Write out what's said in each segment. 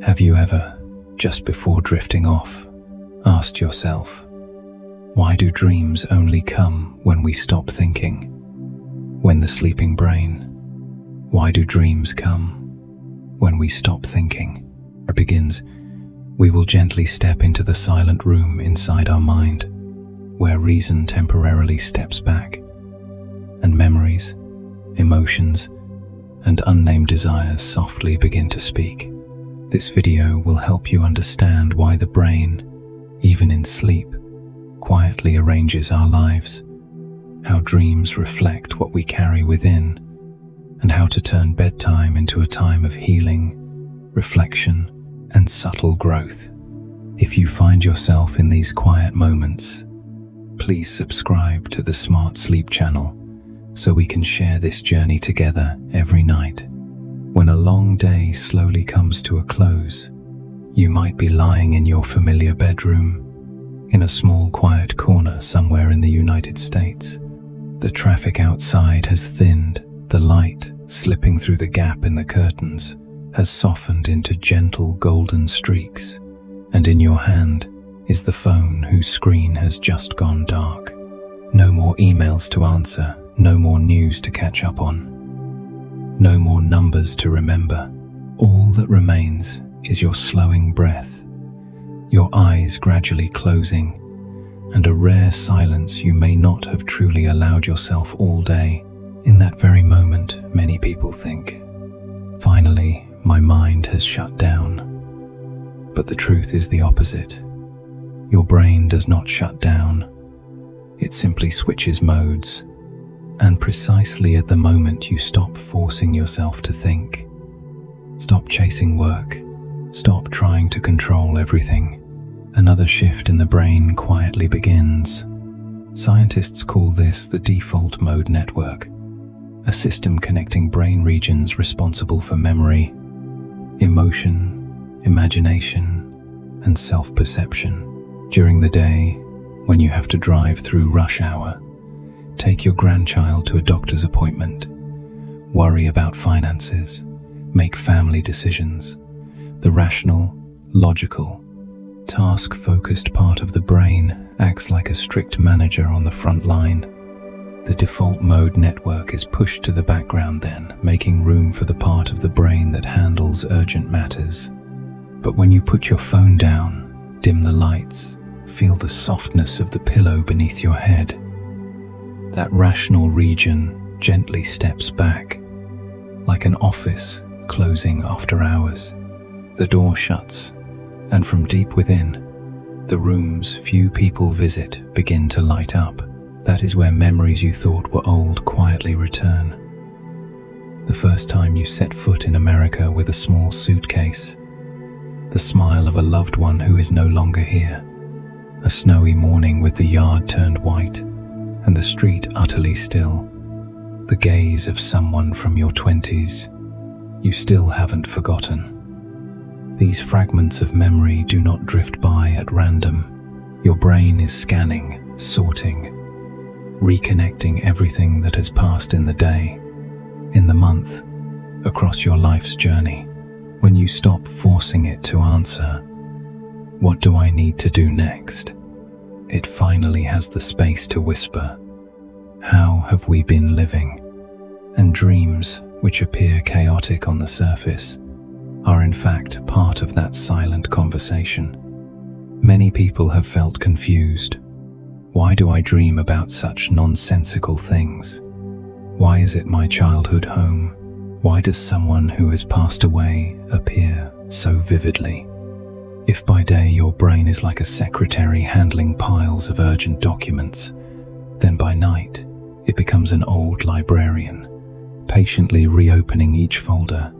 Have you ever, just before drifting off, asked yourself, why do dreams only come when we stop thinking? When the sleeping brain, why do dreams come when we stop thinking? It begins, we will gently step into the silent room inside our mind, where reason temporarily steps back, and memories, emotions, and unnamed desires softly begin to speak. This video will help you understand why the brain, even in sleep, quietly arranges our lives, how dreams reflect what we carry within, and how to turn bedtime into a time of healing, reflection, and subtle growth. If you find yourself in these quiet moments, please subscribe to the Smart Sleep channel so we can share this journey together every night. When a long day slowly comes to a close, you might be lying in your familiar bedroom, in a small quiet corner somewhere in the United States. The traffic outside has thinned, the light slipping through the gap in the curtains has softened into gentle golden streaks, and in your hand is the phone whose screen has just gone dark. No more emails to answer, no more news to catch up on. No more numbers to remember. All that remains is your slowing breath, your eyes gradually closing, and a rare silence you may not have truly allowed yourself all day. In that very moment, many people think, finally, my mind has shut down. But the truth is the opposite. Your brain does not shut down. It simply switches modes. And precisely at the moment you stop forcing yourself to think, stop chasing work, stop trying to control everything, another shift in the brain quietly begins. Scientists call this the default mode network, a system connecting brain regions responsible for memory, emotion, imagination, and self-perception. During the day, when you have to drive through rush hour, take your grandchild to a doctor's appointment, worry about finances, make family decisions, the rational, logical, task-focused part of the brain acts like a strict manager on the front line. The default mode network is pushed to the background then, making room for the part of the brain that handles urgent matters. But when you put your phone down, dim the lights, feel the softness of the pillow beneath your head, that rational region gently steps back, like an office closing after hours. The door shuts, and from deep within, the rooms few people visit begin to light up. That is where memories you thought were old quietly return. The first time you set foot in America with a small suitcase, the smile of a loved one who is no longer here, a snowy morning with the yard turned white, and the street utterly still, the gaze of someone from your 20s, you still haven't forgotten. These fragments of memory do not drift by at random. Your brain is scanning, sorting, reconnecting everything that has passed in the day, in the month, across your life's journey. When you stop forcing it to answer, what do I need to do next? It finally has the space to whisper, how have we been living? And dreams, which appear chaotic on the surface, are in fact part of that silent conversation. Many people have felt confused. Why do I dream about such nonsensical things? Why is it my childhood home? Why does someone who has passed away appear so vividly? If by day your brain is like a secretary handling piles of urgent documents, then by night it becomes an old librarian, patiently reopening each folder,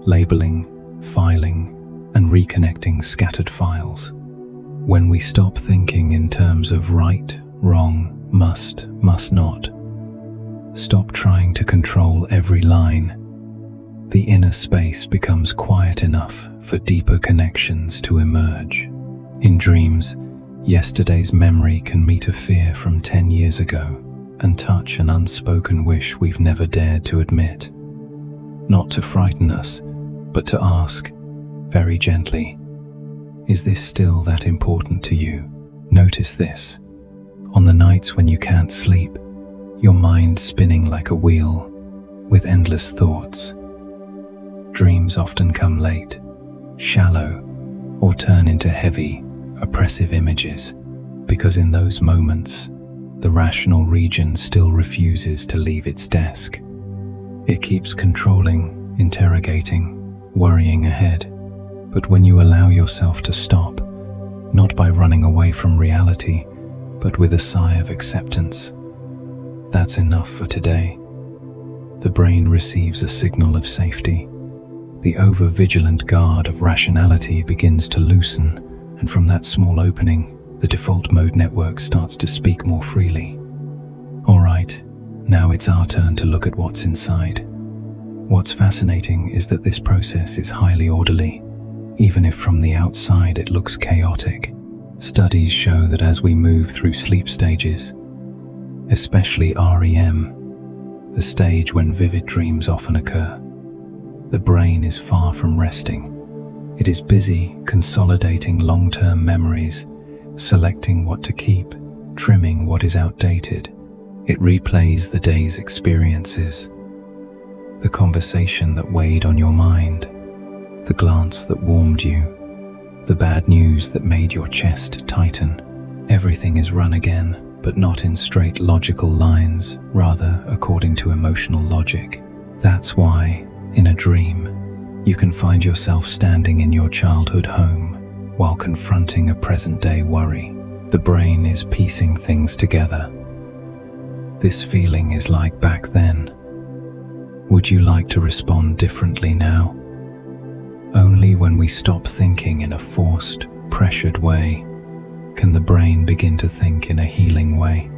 labeling, filing, and reconnecting scattered files. When we stop thinking in terms of right, wrong, must not, stop trying to control every line, the inner space becomes quiet enough for deeper connections to emerge. In dreams, yesterday's memory can meet a fear from 10 years ago and touch an unspoken wish we've never dared to admit. Not to frighten us, but to ask, very gently. Is this still that important to you? Notice this. On the nights when you can't sleep, your mind spinning like a wheel with endless thoughts. Dreams often come late, shallow, or turn into heavy, oppressive images, because in those moments, the rational region still refuses to leave its desk. It keeps controlling, interrogating, worrying ahead. But when you allow yourself to stop, not by running away from reality, but with a sigh of acceptance, that's enough for today. The brain receives a signal of safety. The over-vigilant guard of rationality begins to loosen, and from that small opening, the default mode network starts to speak more freely. All right, now it's our turn to look at what's inside. What's fascinating is that this process is highly orderly, even if from the outside it looks chaotic. Studies show that as we move through sleep stages, especially REM, the stage when vivid dreams often occur, the brain is far from resting. It is busy consolidating long-term memories, selecting what to keep, trimming what is outdated. It replays the day's experiences, the conversation that weighed on your mind, the glance that warmed you, the bad news that made your chest tighten. Everything is run again, but not in straight logical lines, rather according to emotional logic. That's why, in a dream, you can find yourself standing in your childhood home while confronting a present-day worry. The brain is piecing things together. This feeling is like back then. Would you like to respond differently now? Only when we stop thinking in a forced, pressured way can the brain begin to think in a healing way.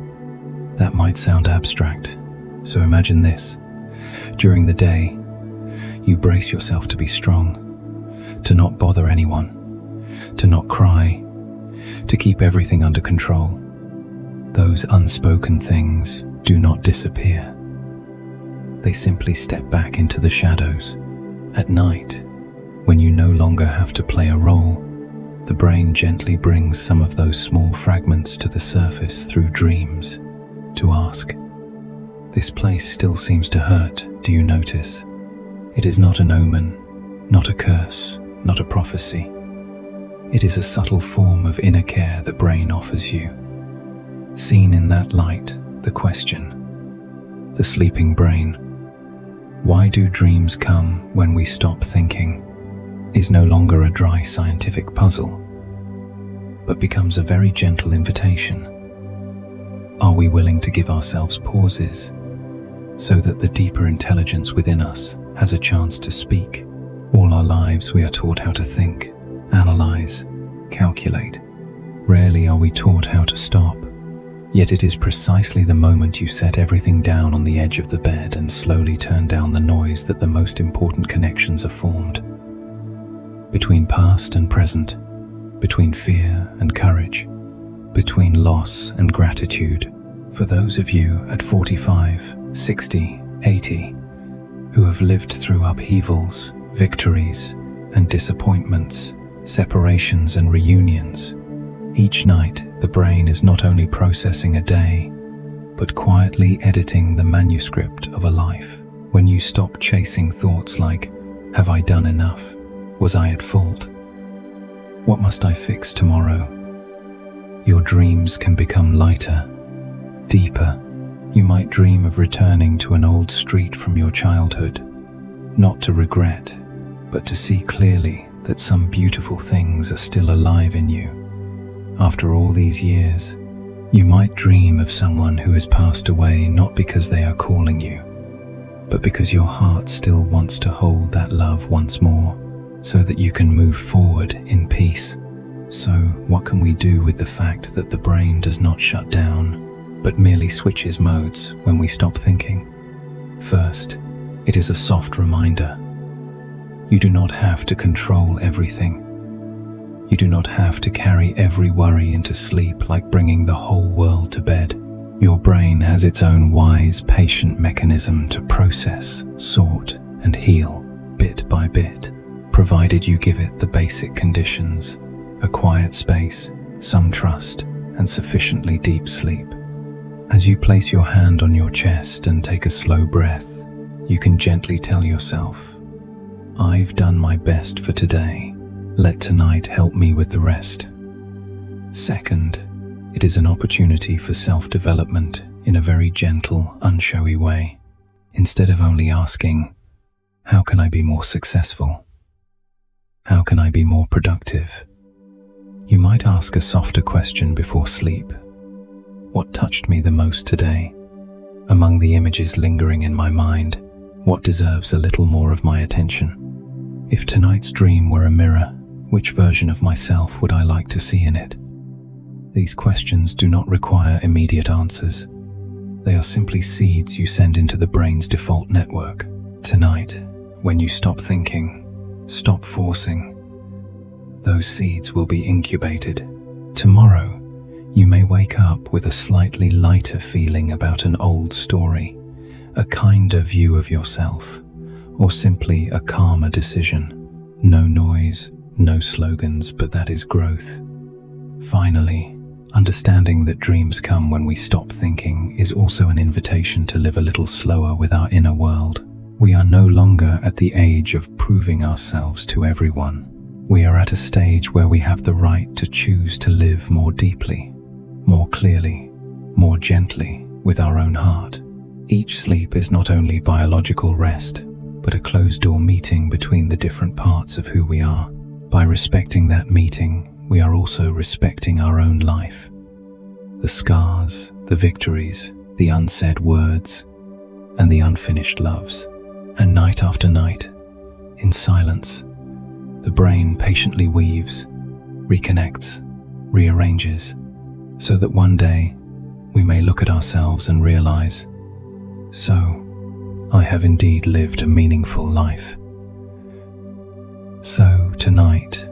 That might sound abstract, so imagine this. During the day, you brace yourself to be strong, to not bother anyone, to not cry, to keep everything under control. Those unspoken things do not disappear. They simply step back into the shadows. At night, when you no longer have to play a role, the brain gently brings some of those small fragments to the surface through dreams to ask, "This place still seems to hurt, do you notice?" It is not an omen, not a curse, not a prophecy. It is a subtle form of inner care the brain offers you. Seen in that light, the question, the sleeping brain, why do dreams come when we stop thinking, is no longer a dry scientific puzzle, but becomes a very gentle invitation. Are we willing to give ourselves pauses so that the deeper intelligence within us has a chance to speak? All our lives we are taught how to think, analyze, calculate. Rarely are we taught how to stop. Yet it is precisely the moment you set everything down on the edge of the bed and slowly turn down the noise that the most important connections are formed. Between past and present, between fear and courage, between loss and gratitude. For those of you at 45, 60, 80, who have lived through upheavals, victories, and disappointments, separations and reunions, each night the brain is not only processing a day, but quietly editing the manuscript of a life. When you stop chasing thoughts like, have I done enough? Was I at fault? What must I fix tomorrow? Your dreams can become lighter, deeper. You might dream of returning to an old street from your childhood, not to regret, but to see clearly that some beautiful things are still alive in you. After all these years, you might dream of someone who has passed away not because they are calling you, but because your heart still wants to hold that love once more, so that you can move forward in peace. So, what can we do with the fact that the brain does not shut down, but merely switches modes when we stop thinking? First, it is a soft reminder. You do not have to control everything. You do not have to carry every worry into sleep like bringing the whole world to bed. Your brain has its own wise, patient mechanism to process, sort, and heal bit by bit. provided you give it the basic conditions: a quiet space, some trust, and sufficiently deep sleep. As you place your hand on your chest and take a slow breath, you can gently tell yourself, "I've done my best for today. Let tonight help me with the rest." Second, it is an opportunity for self-development in a very gentle, unshowy way. Instead of only asking, "How can I be more successful? How can I be more productive?" you might ask a softer question before sleep. What touched me the most today? Among the images lingering in my mind, what deserves a little more of my attention? If tonight's dream were a mirror, which version of myself would I like to see in it? These questions do not require immediate answers. They are simply seeds you send into the brain's default network. Tonight, when you stop thinking, stop forcing, those seeds will be incubated. Tomorrow, you may wake up with a slightly lighter feeling about an old story, a kinder view of yourself, or simply a calmer decision. No noise, no slogans, but that is growth. Finally, understanding that dreams come when we stop thinking is also an invitation to live a little slower with our inner world. We are no longer at the age of proving ourselves to everyone. We are at a stage where we have the right to choose to live more deeply, more clearly, more gently with our own heart. Each sleep is not only biological rest, but a closed-door meeting between the different parts of who we are. By respecting that meeting, we are also respecting our own life. The scars, the victories, the unsaid words, and the unfinished loves. And night after night, in silence, the brain patiently weaves, reconnects, rearranges, so that one day we may look at ourselves and realize, "So, I have indeed lived a meaningful life." So tonight,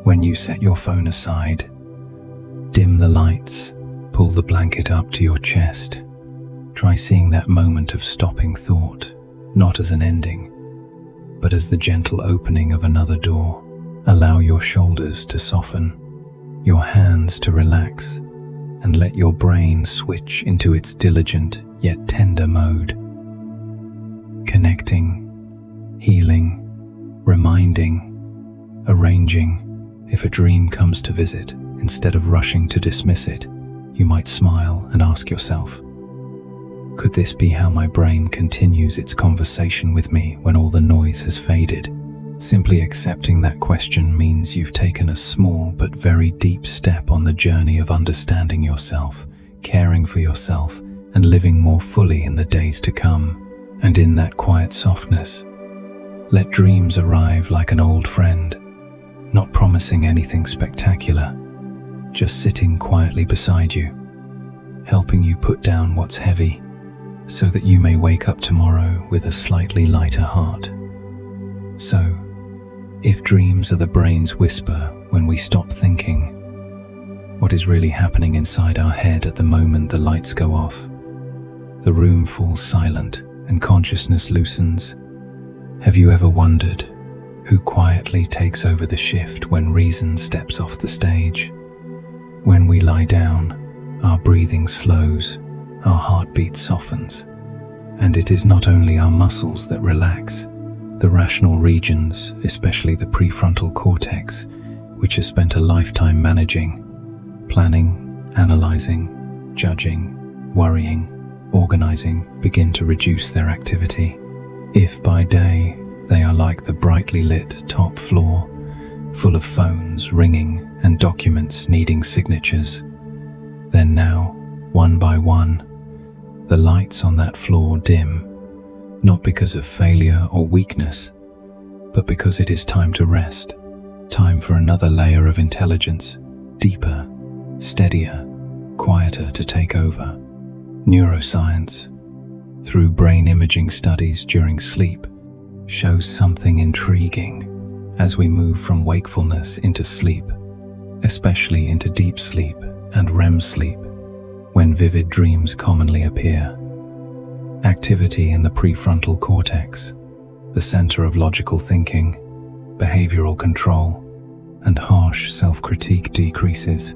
when you set your phone aside, dim the lights, pull the blanket up to your chest, try seeing that moment of stopping thought, not as an ending, but as the gentle opening of another door. Allow your shoulders to soften, your hands to relax, and let your brain switch into its diligent yet tender mode. Connecting, healing, reminding, arranging. If a dream comes to visit, instead of rushing to dismiss it, you might smile and ask yourself, "Could this be how my brain continues its conversation with me when all the noise has faded?" Simply accepting that question means you've taken a small but very deep step on the journey of understanding yourself, caring for yourself, and living more fully in the days to come. And in that quiet softness, let dreams arrive like an old friend, not promising anything spectacular, just sitting quietly beside you, helping you put down what's heavy, so that you may wake up tomorrow with a slightly lighter heart. So, if dreams are the brain's whisper when we stop thinking, what is really happening inside our head at the moment the lights go off? The room falls silent and consciousness loosens. Have you ever wondered who quietly takes over the shift when reason steps off the stage? When we lie down, our breathing slows, our heartbeat softens, and it is not only our muscles that relax. The rational regions, especially the prefrontal cortex, which has spent a lifetime managing, planning, analyzing, judging, worrying, organizing, begin to reduce their activity. If by day they are like the brightly lit top floor, full of phones ringing and documents needing signatures, then now, one by one, the lights on that floor dim, not because of failure or weakness, but because it is time to rest, time for another layer of intelligence, deeper, steadier, quieter to take over. Neuroscience, through brain imaging studies during sleep, shows something intriguing as we move from wakefulness into sleep, especially into deep sleep and REM sleep, when vivid dreams commonly appear. Activity in the prefrontal cortex, the center of logical thinking, behavioral control, and harsh self-critique decreases.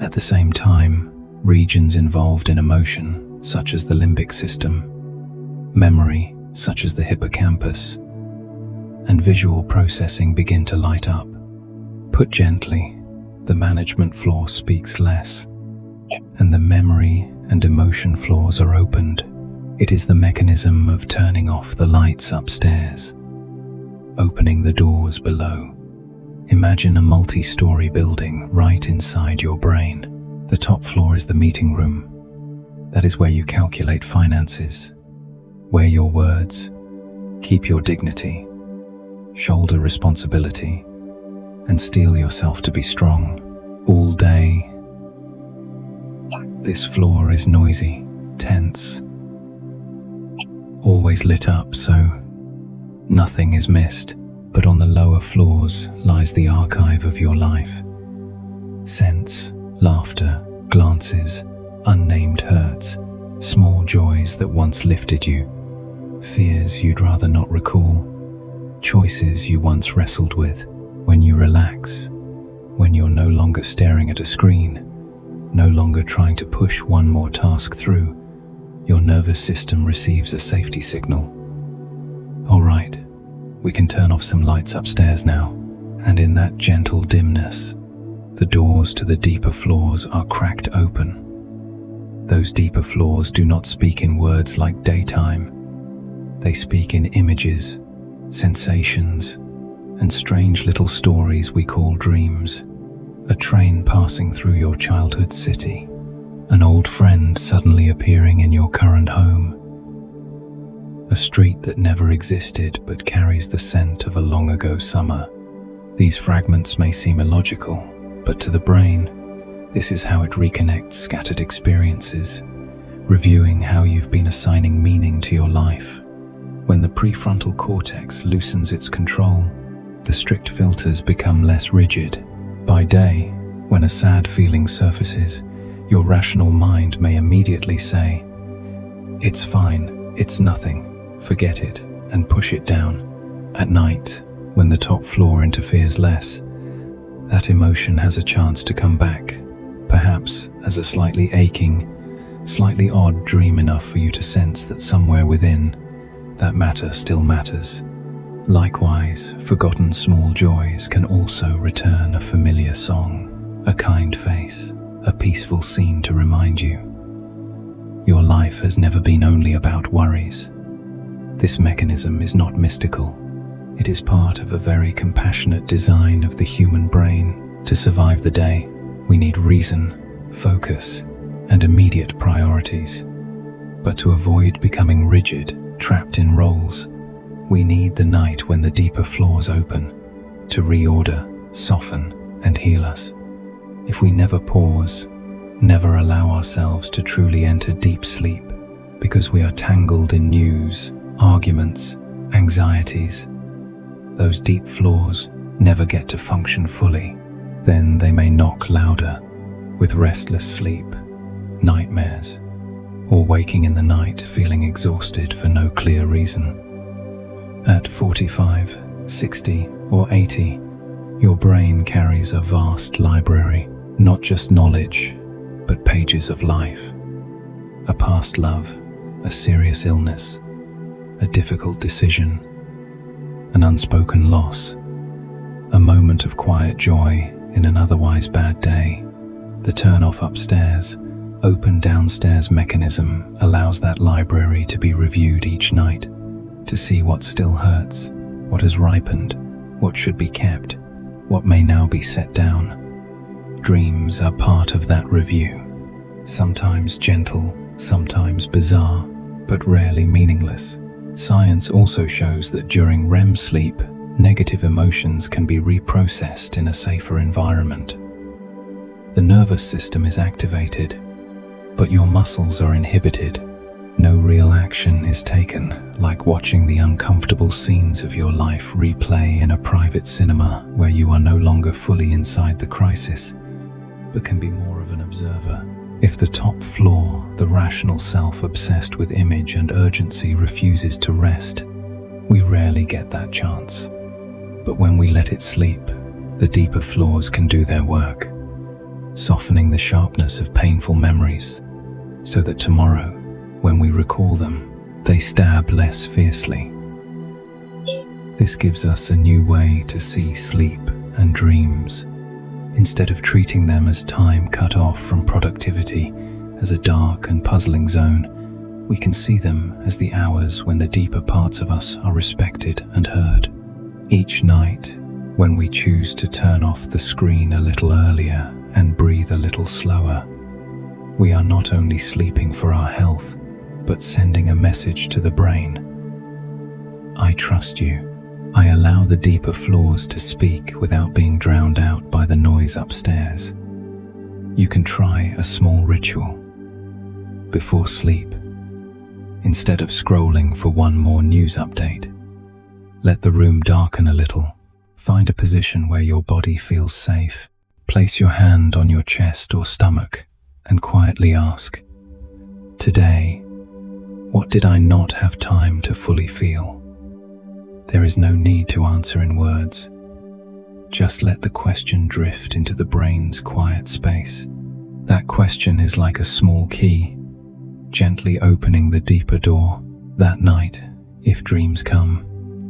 At the same time, regions involved in emotion, such as the limbic system, memory, such as the hippocampus, and visual processing begin to light up. Put gently, the management floor speaks less, and the memory and emotion floors are opened. It is the mechanism of turning off the lights upstairs, opening the doors below. Imagine a multi-story building right inside your brain. The top floor is the meeting room. That is where you calculate finances, weigh your words, keep your dignity, shoulder responsibility, and steel yourself to be strong. All day, this floor is noisy, tense, always lit up so nothing is missed. But on the lower floors lies the archive of your life. Scents, laughter, glances, unnamed hurts, small joys that once lifted you, fears you'd rather not recall, choices you once wrestled with. When you relax, when you're no longer staring at a screen, no longer trying to push one more task through, your nervous system receives a safety signal. All right, we can turn off some lights upstairs now, and in that gentle dimness, the doors to the deeper floors are cracked open. Those deeper floors do not speak in words like daytime. They speak in images, sensations, and strange little stories we call dreams. A train passing through your childhood city, an old friend suddenly appearing in your current home, a street that never existed but carries the scent of a long-ago summer. These fragments may seem illogical, but to the brain, this is how it reconnects scattered experiences, reviewing how you've been assigning meaning to your life. When the prefrontal cortex loosens its control, the strict filters become less rigid. By day, when a sad feeling surfaces, your rational mind may immediately say, "It's fine, it's nothing, forget it," and push it down. At night, when the top floor interferes less, that emotion has a chance to come back, perhaps as a slightly aching, slightly odd dream, enough for you to sense that somewhere within, that matter still matters. Likewise, forgotten small joys can also return: a familiar song, a kind face, a peaceful scene to remind you. Your life has never been only about worries. This mechanism is not mystical. It is part of a very compassionate design of the human brain. To survive the day, we need reason, focus, and immediate priorities. But to avoid becoming rigid, trapped in roles, we need the night when the deeper floors open, to reorder, soften, and heal us. If we never pause, never allow ourselves to truly enter deep sleep, because we are tangled in news, arguments, anxieties, those deep floors never get to function fully. Then they may knock louder, with restless sleep, nightmares, or waking in the night feeling exhausted for no clear reason. At 45, 60, or 80, your brain carries a vast library, not just knowledge, but pages of life. A past love, a serious illness, a difficult decision, an unspoken loss, a moment of quiet joy in an otherwise bad day. The turn-off upstairs, open downstairs mechanism allows that library to be reviewed each night, to see what still hurts, what has ripened, what should be kept, what may now be set down. Dreams are part of that review, sometimes gentle, sometimes bizarre, but rarely meaningless. Science also shows that during REM sleep, negative emotions can be reprocessed in a safer environment. The nervous system is activated, but your muscles are inhibited. No real action is taken, like watching the uncomfortable scenes of your life replay in a private cinema where you are no longer fully inside the crisis, but can be more of an observer. If the top floor, the rational self obsessed with image and urgency, refuses to rest, we rarely get that chance. But when we let it sleep, the deeper flaws can do their work, softening the sharpness of painful memories, so that tomorrow, when we recall them, they stab less fiercely. This gives us a new way to see sleep and dreams. Instead of treating them as time cut off from productivity, as a dark and puzzling zone, we can see them as the hours when the deeper parts of us are respected and heard. Each night, when we choose to turn off the screen a little earlier and breathe a little slower, we are not only sleeping for our health, but sending a message to the brain. I trust you. I allow the deeper flaws to speak without being drowned out by the noise upstairs. You can try a small ritual. Before sleep, instead of scrolling for one more news update, let the room darken a little. Find a position where your body feels safe. Place your hand on your chest or stomach and quietly ask, "Today, what did I not have time to fully feel?" There is no need to answer in words. Just let the question drift into the brain's quiet space. That question is like a small key, gently opening the deeper door. That night, if dreams come,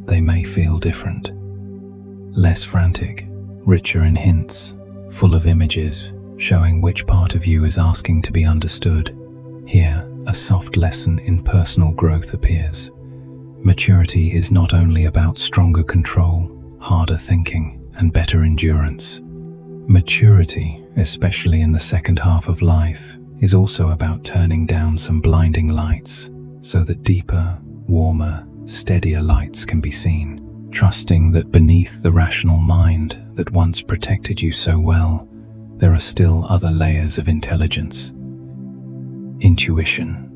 they may feel different. Less frantic, richer in hints, full of images, showing which part of you is asking to be understood. Here, a soft lesson in personal growth appears. Maturity is not only about stronger control, harder thinking, and better endurance. Maturity, especially in the second half of life, is also about turning down some blinding lights so that deeper, warmer, steadier lights can be seen. Trusting that beneath the rational mind that once protected you so well, there are still other layers of intelligence. Intuition,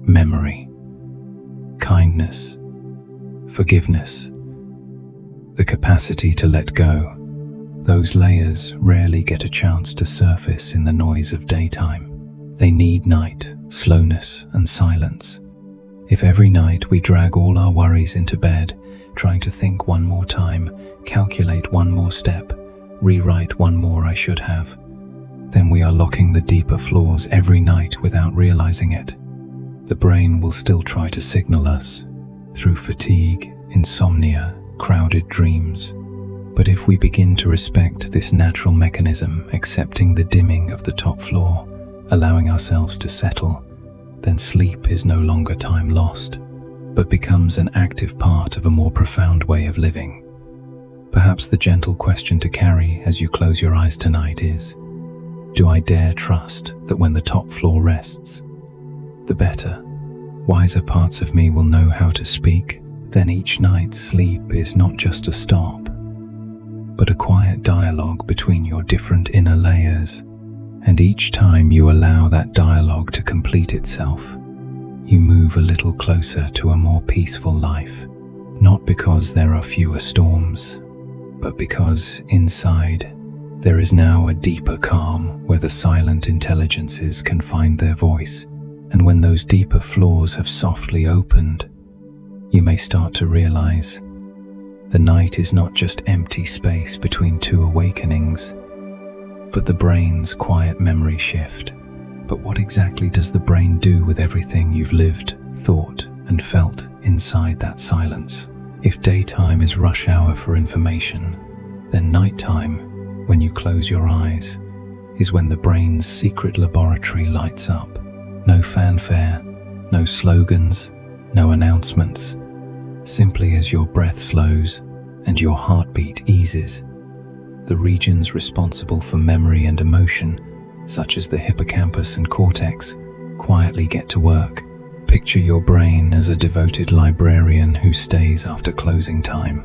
memory, kindness, forgiveness, the capacity to let go. Those layers rarely get a chance to surface in the noise of daytime. They need night, slowness, and silence. If every night we drag all our worries into bed, trying to think one more time, calculate one more step, rewrite one more I should have, then we are locking the deeper flaws every night without realizing it. The brain will still try to signal us through fatigue, insomnia, crowded dreams. But if we begin to respect this natural mechanism, accepting the dimming of the top floor, allowing ourselves to settle, then sleep is no longer time lost, but becomes an active part of a more profound way of living. Perhaps the gentle question to carry as you close your eyes tonight is, do I dare trust that when the top floor rests, the better, wiser parts of me will know how to speak? Then each night's sleep is not just a stop, but a quiet dialogue between your different inner layers. And each time you allow that dialogue to complete itself, you move a little closer to a more peaceful life. Not because there are fewer storms, but because inside there is now a deeper calm where the silent intelligences can find their voice. And when those deeper flaws have softly opened, you may start to realize the night is not just empty space between two awakenings, but the brain's quiet memory shift. But what exactly does the brain do with everything you've lived, thought, and felt inside that silence? If daytime is rush hour for information, then nighttime, when you close your eyes, is when the brain's secret laboratory lights up. No fanfare, no slogans, no announcements. Simply as your breath slows and your heartbeat eases, the regions responsible for memory and emotion, such as the hippocampus and cortex, quietly get to work. Picture your brain as a devoted librarian who stays after closing time,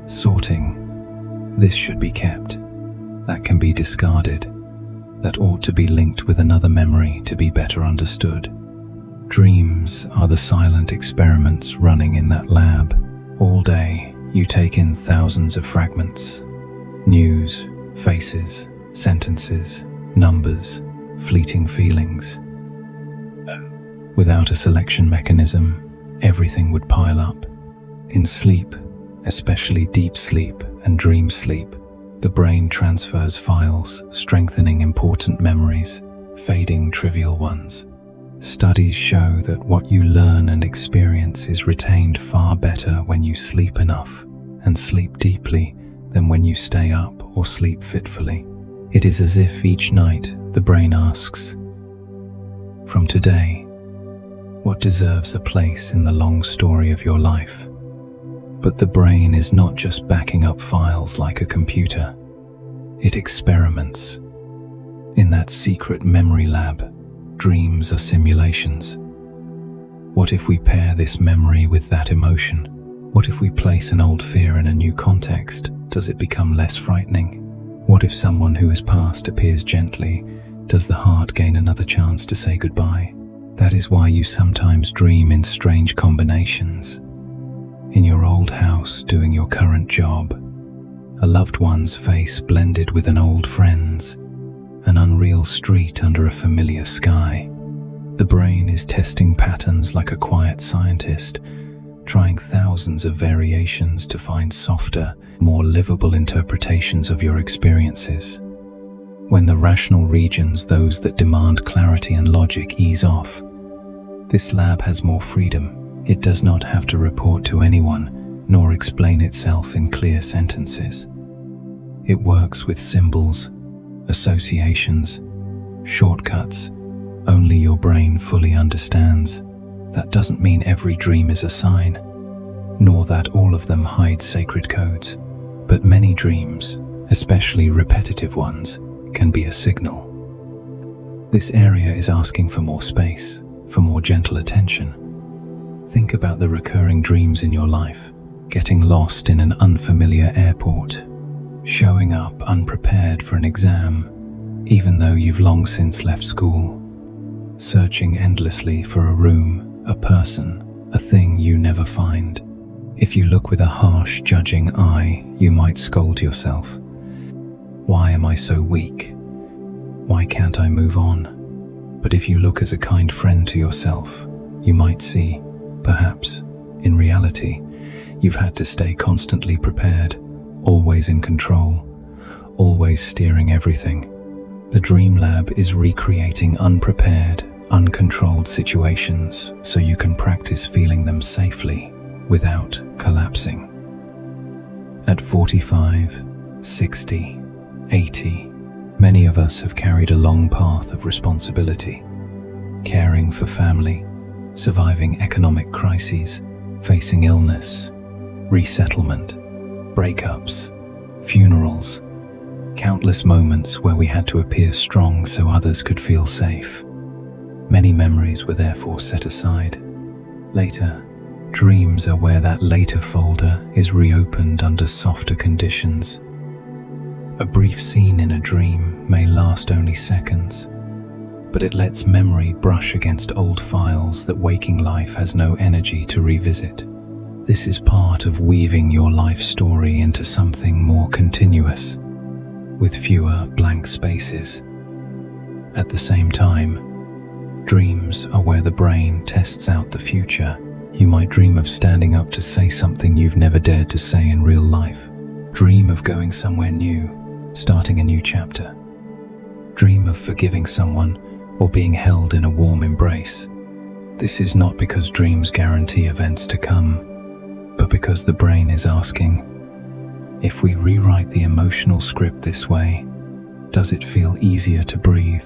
sorting. This should be kept. That can be discarded. That ought to be linked with another memory to be better understood. Dreams are the silent experiments running in that lab. All day, you take in thousands of fragments. News, faces, sentences, numbers, fleeting feelings. Without a selection mechanism, everything would pile up. In sleep, especially deep sleep and dream sleep, the brain transfers files, strengthening important memories, fading trivial ones. Studies show that what you learn and experience is retained far better when you sleep enough and sleep deeply than when you stay up or sleep fitfully. It is as if each night the brain asks, "From today, what deserves a place in the long story of your life?" But the brain is not just backing up files like a computer. It experiments. In that secret memory lab, dreams are simulations. What if we pair this memory with that emotion? What if we place an old fear in a new context? Does it become less frightening? What if someone who has passed appears gently? Does the heart gain another chance to say goodbye? That is why you sometimes dream in strange combinations. In your old house doing your current job, a loved one's face blended with an old friend's, an unreal street under a familiar sky. The brain is testing patterns like a quiet scientist, trying thousands of variations to find softer, more livable interpretations of your experiences. When the rational regions, those that demand clarity and logic, ease off, this lab has more freedom. It does not have to report to anyone, nor explain itself in clear sentences. It works with symbols, associations, shortcuts, only your brain fully understands. That doesn't mean every dream is a sign, nor that all of them hide sacred codes. But many dreams, especially repetitive ones, can be a signal. This area is asking for more space, for more gentle attention. Think about the recurring dreams in your life: getting lost in an unfamiliar airport, showing up unprepared for an exam, even though you've long since left school, searching endlessly for a room, a person, a thing you never find. If you look with a harsh, judging eye, you might scold yourself. Why am I so weak? Why can't I move on? But if you look as a kind friend to yourself, you might see, perhaps, in reality, you've had to stay constantly prepared, always in control, always steering everything. The Dream Lab is recreating unprepared, uncontrolled situations so you can practice feeling them safely without collapsing. At 45, 60, 80, many of us have carried a long path of responsibility, caring for family, surviving economic crises, facing illness, resettlement, breakups, funerals, countless moments where we had to appear strong so others could feel safe. Many memories were therefore set aside. Later, dreams are where that later folder is reopened under softer conditions. A brief scene in a dream may last only seconds, but it lets memory brush against old files that waking life has no energy to revisit. This is part of weaving your life story into something more continuous, with fewer blank spaces. At the same time, dreams are where the brain tests out the future. You might dream of standing up to say something you've never dared to say in real life. Dream of going somewhere new, starting a new chapter. Dream of forgiving someone or being held in a warm embrace. This is not because dreams guarantee events to come, but because the brain is asking, if we rewrite the emotional script this way, does it feel easier to breathe?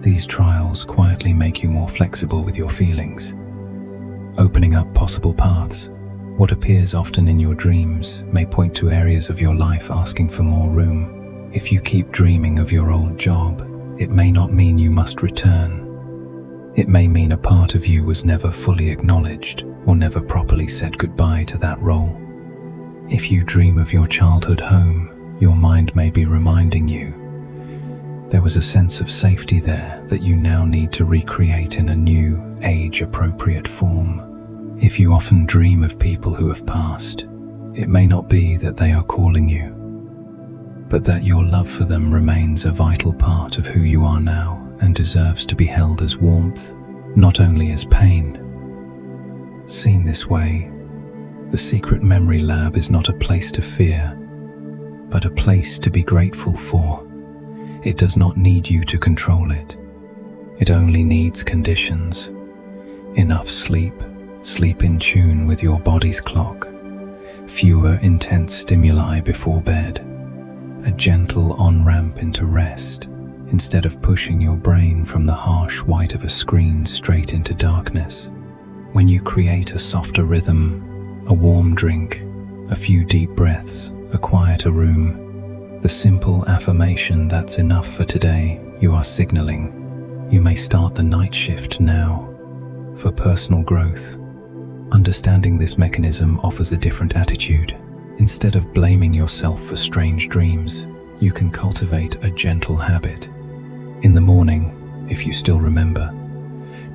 These trials quietly make you more flexible with your feelings, opening up possible paths. What appears often in your dreams may point to areas of your life asking for more room. If you keep dreaming of your old job, it may not mean you must return. It may mean a part of you was never fully acknowledged or never properly said goodbye to that role. If you dream of your childhood home, your mind may be reminding you there was a sense of safety there that you now need to recreate in a new, age-appropriate form. If you often dream of people who have passed, it may not be that they are calling you, but that your love for them remains a vital part of who you are now and deserves to be held as warmth, not only as pain. Seen this way, The secret memory lab is not a place to fear, but a place to be grateful for. It does not need you to control it. It only needs conditions. Enough sleep, sleep in tune with your body's clock. Fewer intense stimuli before bed. A gentle on-ramp into rest, instead of pushing your brain from the harsh white of a screen straight into darkness. When you create a softer rhythm, a warm drink, a few deep breaths, a quieter room, the simple affirmation "that's enough for today," you are signaling. You may start the night shift now. For personal growth, understanding this mechanism offers a different attitude. Instead of blaming yourself for strange dreams, you can cultivate a gentle habit. In the morning, if you still remember,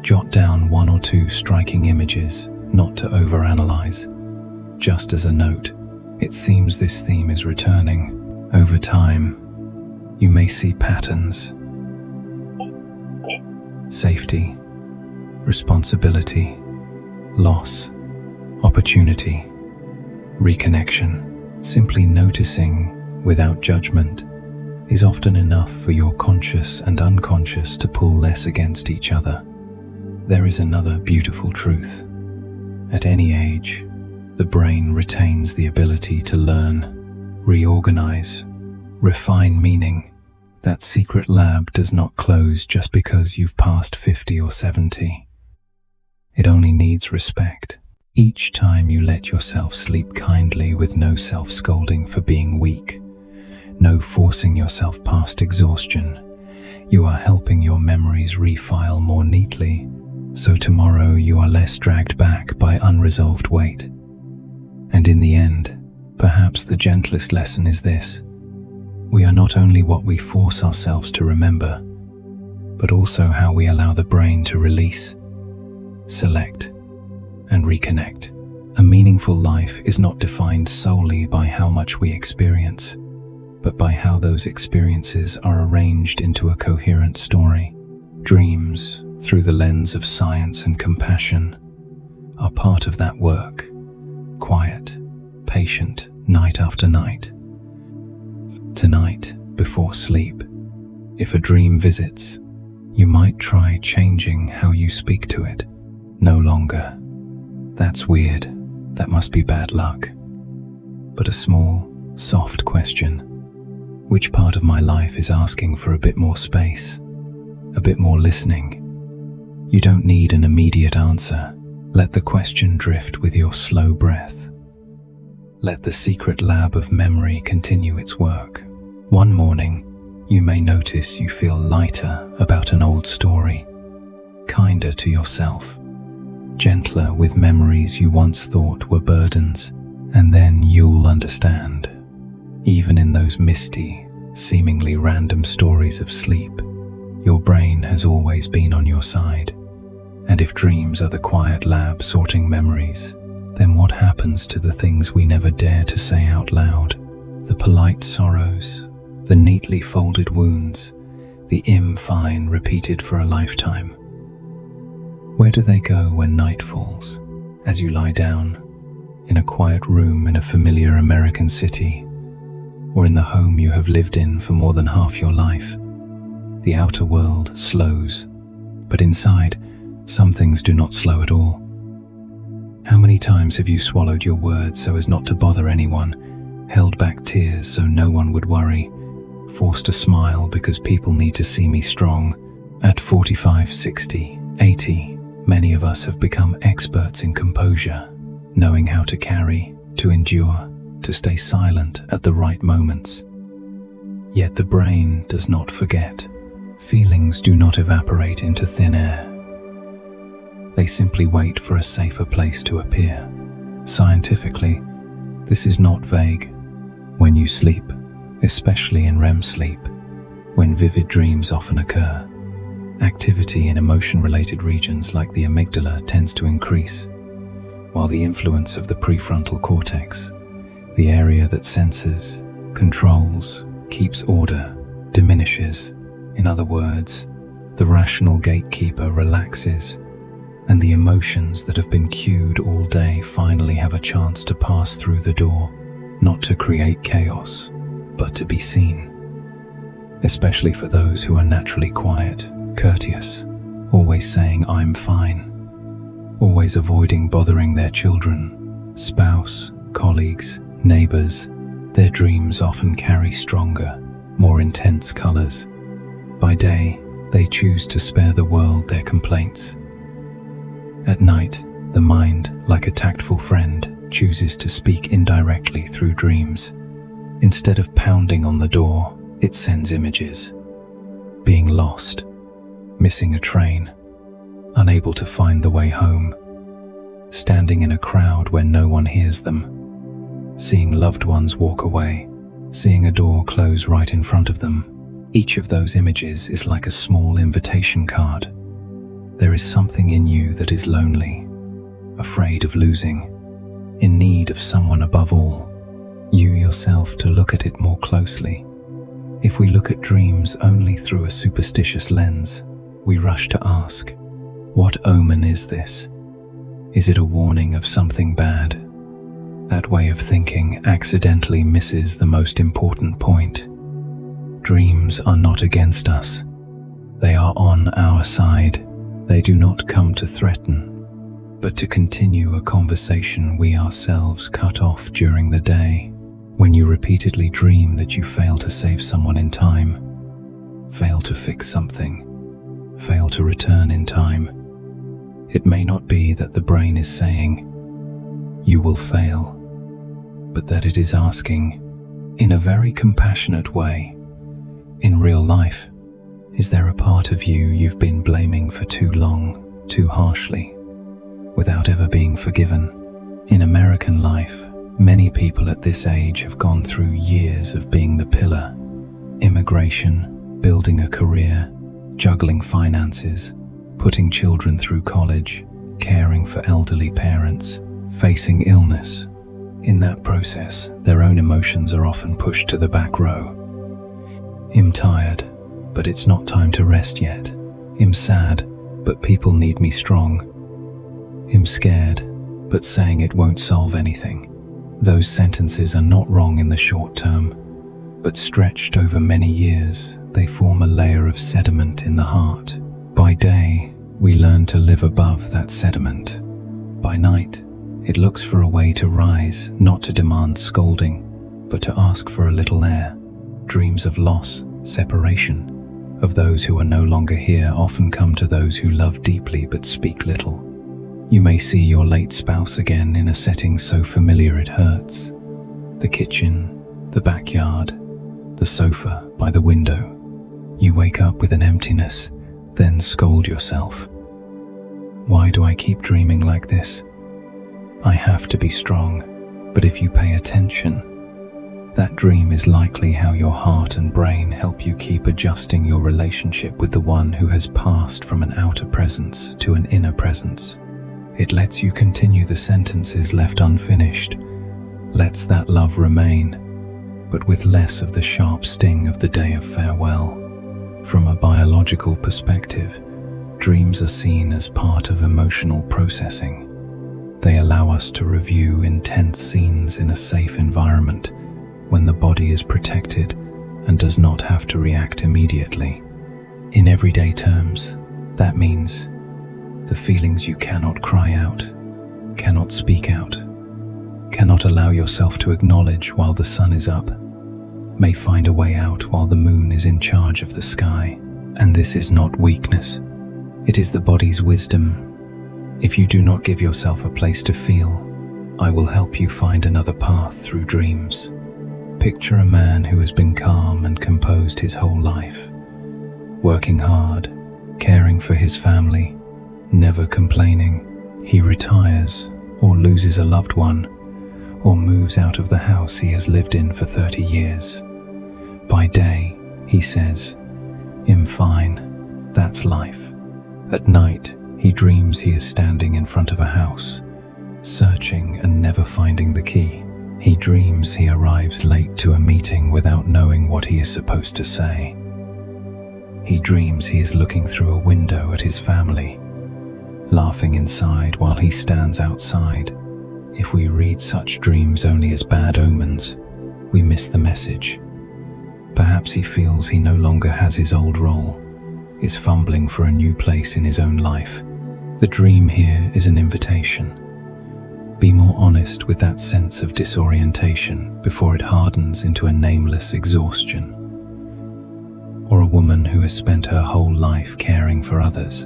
jot down 1 or 2 striking images, not to overanalyze. Just as a note, it seems this theme is returning. Over time, you may see patterns. Safety, responsibility, loss, opportunity, reconnection. Simply noticing without judgment is often enough for your conscious and unconscious to pull less against each other. There is another beautiful truth. At any age, the brain retains the ability to learn, reorganize, refine meaning. That secret lab does not close just because you've passed 50 or 70. It only needs respect. Each time you let yourself sleep kindly with no self-scolding for being weak, no forcing yourself past exhaustion, you are helping your memories refile more neatly, so tomorrow you are less dragged back by unresolved weight. And in the end, perhaps the gentlest lesson is this: we are not only what we force ourselves to remember, but also how we allow the brain to release, select, and reconnect. A meaningful life is not defined solely by how much we experience, but by how those experiences are arranged into a coherent story. Dreams, through the lens of science and compassion, are part of that work. Quiet, patient, night after night. Tonight, before sleep, if a dream visits, you might try changing how you speak to it. No longer, "That's weird, that must be bad luck," but a small, soft question. Which part of my life is asking for a bit more space, a bit more listening? You don't need an immediate answer. Let the question drift with your slow breath. Let the secret lab of memory continue its work. One morning, you may notice you feel lighter about an old story, kinder to yourself, gentler with memories you once thought were burdens, and then you'll understand. Even in those misty, seemingly random stories of sleep, your brain has always been on your side. And if dreams are the quiet lab sorting memories, then what happens to the things we never dare to say out loud? The polite sorrows, the neatly folded wounds, the fine repeated for a lifetime. Where do they go when night falls? As you lie down, in a quiet room in a familiar American city, or in the home you have lived in for more than half your life, the outer world slows, but inside, some things do not slow at all. How many times have you swallowed your words so as not to bother anyone, held back tears so no one would worry, forced a smile because people need to see me strong? At 45, 60, 80, many of us have become experts in composure, knowing how to carry, to endure, to stay silent at the right moments. Yet the brain does not forget. Feelings do not evaporate into thin air. They simply wait for a safer place to appear. Scientifically, this is not vague. When you sleep, especially in REM sleep, when vivid dreams often occur, activity in emotion-related regions like the amygdala tends to increase, while the influence of the prefrontal cortex, the area that senses, controls, keeps order, diminishes. In other words, the rational gatekeeper relaxes. and the emotions that have been queued all day finally have a chance to pass through the door, not to create chaos, but to be seen. Especially for those who are naturally quiet, courteous, always saying "I'm fine," always avoiding bothering their children, spouse, colleagues, neighbors. Their dreams often carry stronger, more intense colors. By day, they choose to spare the world their complaints. At night, the mind, like a tactful friend, chooses to speak indirectly through dreams. Instead of pounding on the door, it sends images. Being lost, missing a train, unable to find the way home, standing in a crowd where no one hears them, seeing loved ones walk away, seeing a door close right in front of them. Each of those images is like a small invitation card. There is something in you that is lonely, afraid of losing, in need of someone above all, you yourself, to look at it more closely. If we look at dreams only through a superstitious lens, we rush to ask, what omen is this? Is it a warning of something bad? That way of thinking accidentally misses the most important point. Dreams are not against us. They are on our side. They do not come to threaten, but to continue a conversation we ourselves cut off during the day. When you repeatedly dream that you fail to save someone in time, fail to fix something, fail to return in time, it may not be that the brain is saying, "You will fail," but that it is asking, in a very compassionate way, in real life, is there a part of you you've been blaming for too long, too harshly, without ever being forgiven? In American life, many people at this age have gone through years of being the pillar. Immigration, building a career, juggling finances, putting children through college, caring for elderly parents, facing illness. In that process, their own emotions are often pushed to the back row. I'm tired, but it's not time to rest yet. I'm sad, but people need me strong. I'm scared, but saying it won't solve anything. Those sentences are not wrong in the short term, but stretched over many years, they form a layer of sediment in the heart. By day, we learn to live above that sediment. By night, it looks for a way to rise, not to demand scolding, but to ask for a little air. Dreams of loss, separation, of those who are no longer here often come to those who love deeply but speak little. You may see your late spouse again in a setting so familiar it hurts. The kitchen, the backyard, the sofa by the window. You wake up with an emptiness, then scold yourself. Why do I keep dreaming like this? I have to be strong, but if you pay attention, that dream is likely how your heart and brain help you keep adjusting your relationship with the one who has passed from an outer presence to an inner presence. It lets you continue the sentences left unfinished, lets that love remain, but with less of the sharp sting of the day of farewell. From a biological perspective, dreams are seen as part of emotional processing. They allow us to review intense scenes in a safe environment when the body is protected and does not have to react immediately. In everyday terms, that means the feelings you cannot cry out, cannot speak out, cannot allow yourself to acknowledge while the sun is up, may find a way out while the moon is in charge of the sky. And this is not weakness. It is the body's wisdom. If you do not give yourself a place to feel, I will help you find another path through dreams. Picture a man who has been calm and composed his whole life, working hard, caring for his family, never complaining. He retires, or loses a loved one, or moves out of the house he has lived in for 30 years. By day, he says, "I'm fine, that's life." At night, he dreams he is standing in front of a house, searching and never finding the key. He dreams he arrives late to a meeting without knowing what he is supposed to say. He dreams he is looking through a window at his family, laughing inside while he stands outside. If we read such dreams only as bad omens, we miss the message. Perhaps he feels he no longer has his old role, is fumbling for a new place in his own life. The dream here is an invitation. Be more honest with that sense of disorientation before it hardens into a nameless exhaustion. Or a woman who has spent her whole life caring for others.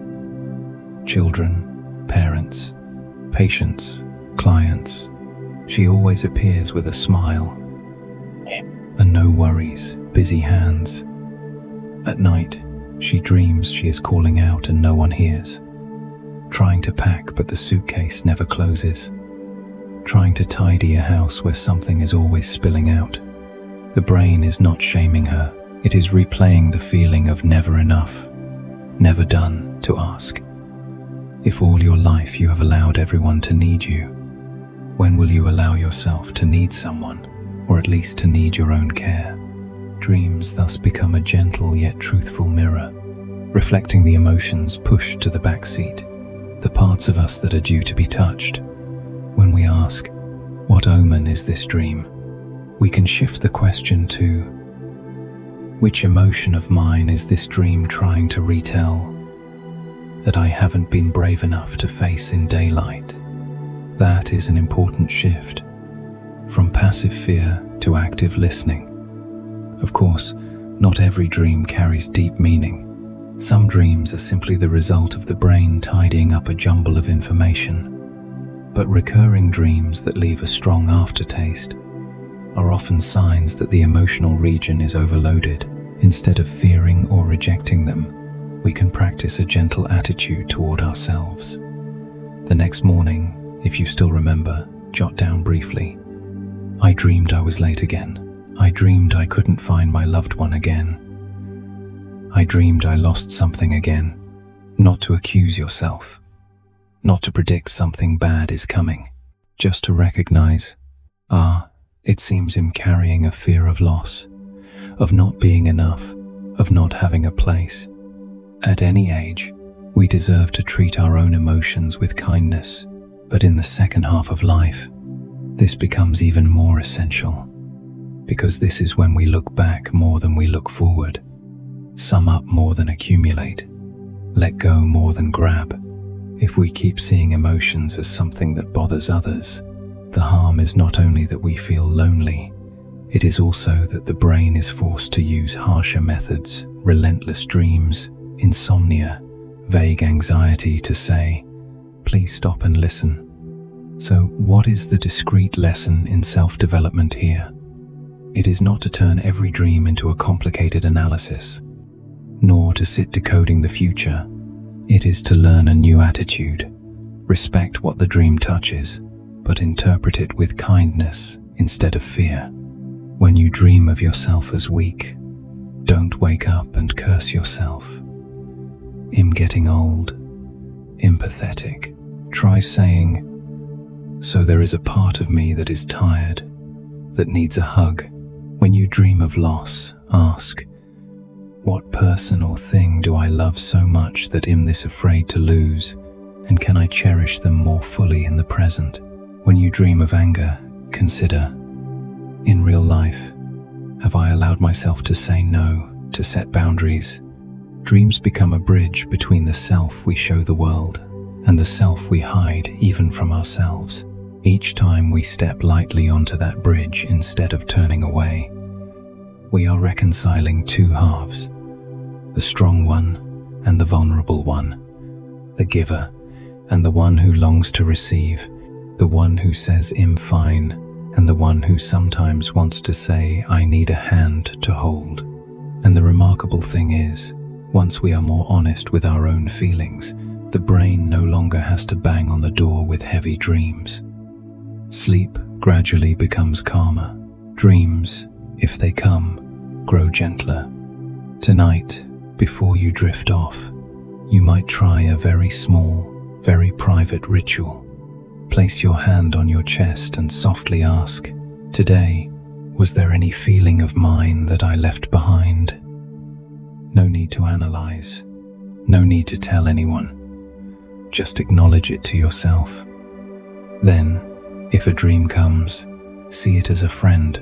Children, parents, patients, clients. She always appears with a smile and no worries, busy hands. At night, she dreams she is calling out and no one hears. Trying to pack but the suitcase never closes. Trying to tidy a house where something is always spilling out. The brain is not shaming her. It is replaying the feeling of never enough, never done, to ask, if all your life you have allowed everyone to need you, when will you allow yourself to need someone, or at least to need your own care? Dreams thus become a gentle yet truthful mirror, reflecting the emotions pushed to the back seat, the parts of us that are due to be touched. When we ask, what omen is this dream? We can shift the question to, which emotion of mine is this dream trying to retell that I haven't been brave enough to face in daylight? That is an important shift, from passive fear to active listening. Of course, not every dream carries deep meaning. Some dreams are simply the result of the brain tidying up a jumble of information. But recurring dreams that leave a strong aftertaste are often signs that the emotional region is overloaded. Instead of fearing or rejecting them, we can practice a gentle attitude toward ourselves. The next morning, if you still remember, jot down briefly, I dreamed I was late again. I dreamed I couldn't find my loved one again. I dreamed I lost something again. Not to accuse yourself. Not to predict something bad is coming, just to recognize, it seems him carrying a fear of loss, of not being enough, of not having a place. At any age, we deserve to treat our own emotions with kindness, but in the second half of life, this becomes even more essential, because this is when we look back more than we look forward, sum up more than accumulate, let go more than grab. If we keep seeing emotions as something that bothers others, the harm is not only that we feel lonely, it is also that the brain is forced to use harsher methods, relentless dreams, insomnia, vague anxiety to say, please stop and listen. So what is the discrete lesson in self-development here? It is not to turn every dream into a complicated analysis, nor to sit decoding the future. It is to learn a new attitude, respect what the dream touches, but interpret it with kindness instead of fear. When you dream of yourself as weak, don't wake up and curse yourself. I'm getting old, empathetic. Try saying, so there is a part of me that is tired, that needs a hug. When you dream of loss, ask, what person or thing do I love so much that I'm this afraid to lose, and can I cherish them more fully in the present? When you dream of anger, consider, in real life, have I allowed myself to say no, to set boundaries? Dreams become a bridge between the self we show the world and the self we hide even from ourselves. Each time we step lightly onto that bridge instead of turning away, we are reconciling two halves, the strong one and the vulnerable one, the giver and the one who longs to receive, the one who says I'm fine and the one who sometimes wants to say I need a hand to hold. And the remarkable thing is, once we are more honest with our own feelings, the brain no longer has to bang on the door with heavy dreams. Sleep gradually becomes calmer. Dreams, if they come, grow gentler. Tonight, before you drift off, you might try a very small, very private ritual. Place your hand on your chest and softly ask, today, was there any feeling of mine that I left behind? No need to analyze, no need to tell anyone. Just acknowledge it to yourself. Then, if a dream comes, see it as a friend,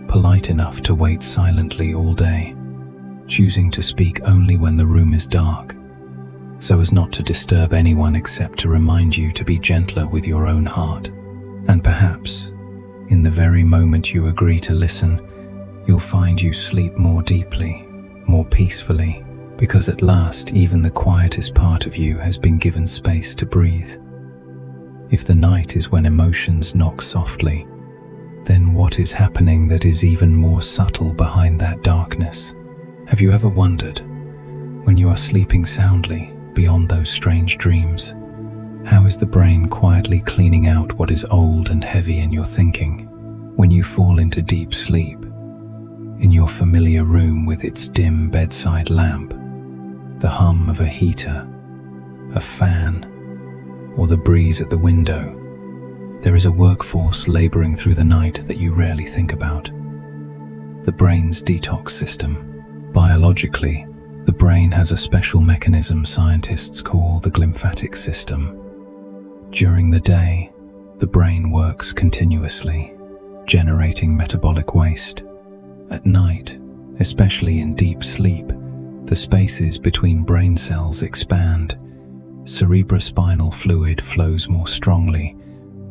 polite enough to wait silently all day, choosing to speak only when the room is dark, so as not to disturb anyone except to remind you to be gentler with your own heart. And perhaps, in the very moment you agree to listen, you'll find you sleep more deeply, more peacefully, because at last even the quietest part of you has been given space to breathe. If the night is when emotions knock softly, then what is happening that is even more subtle behind that darkness? Have you ever wondered, when you are sleeping soundly beyond those strange dreams, how is the brain quietly cleaning out what is old and heavy in your thinking? When you fall into deep sleep, in your familiar room with its dim bedside lamp, the hum of a heater, a fan, or the breeze at the window, there is a workforce laboring through the night that you rarely think about. The brain's detox system. Biologically, the brain has a special mechanism scientists call the glymphatic system. During the day, the brain works continuously, generating metabolic waste. At night, especially in deep sleep, the spaces between brain cells expand. Cerebrospinal fluid flows more strongly,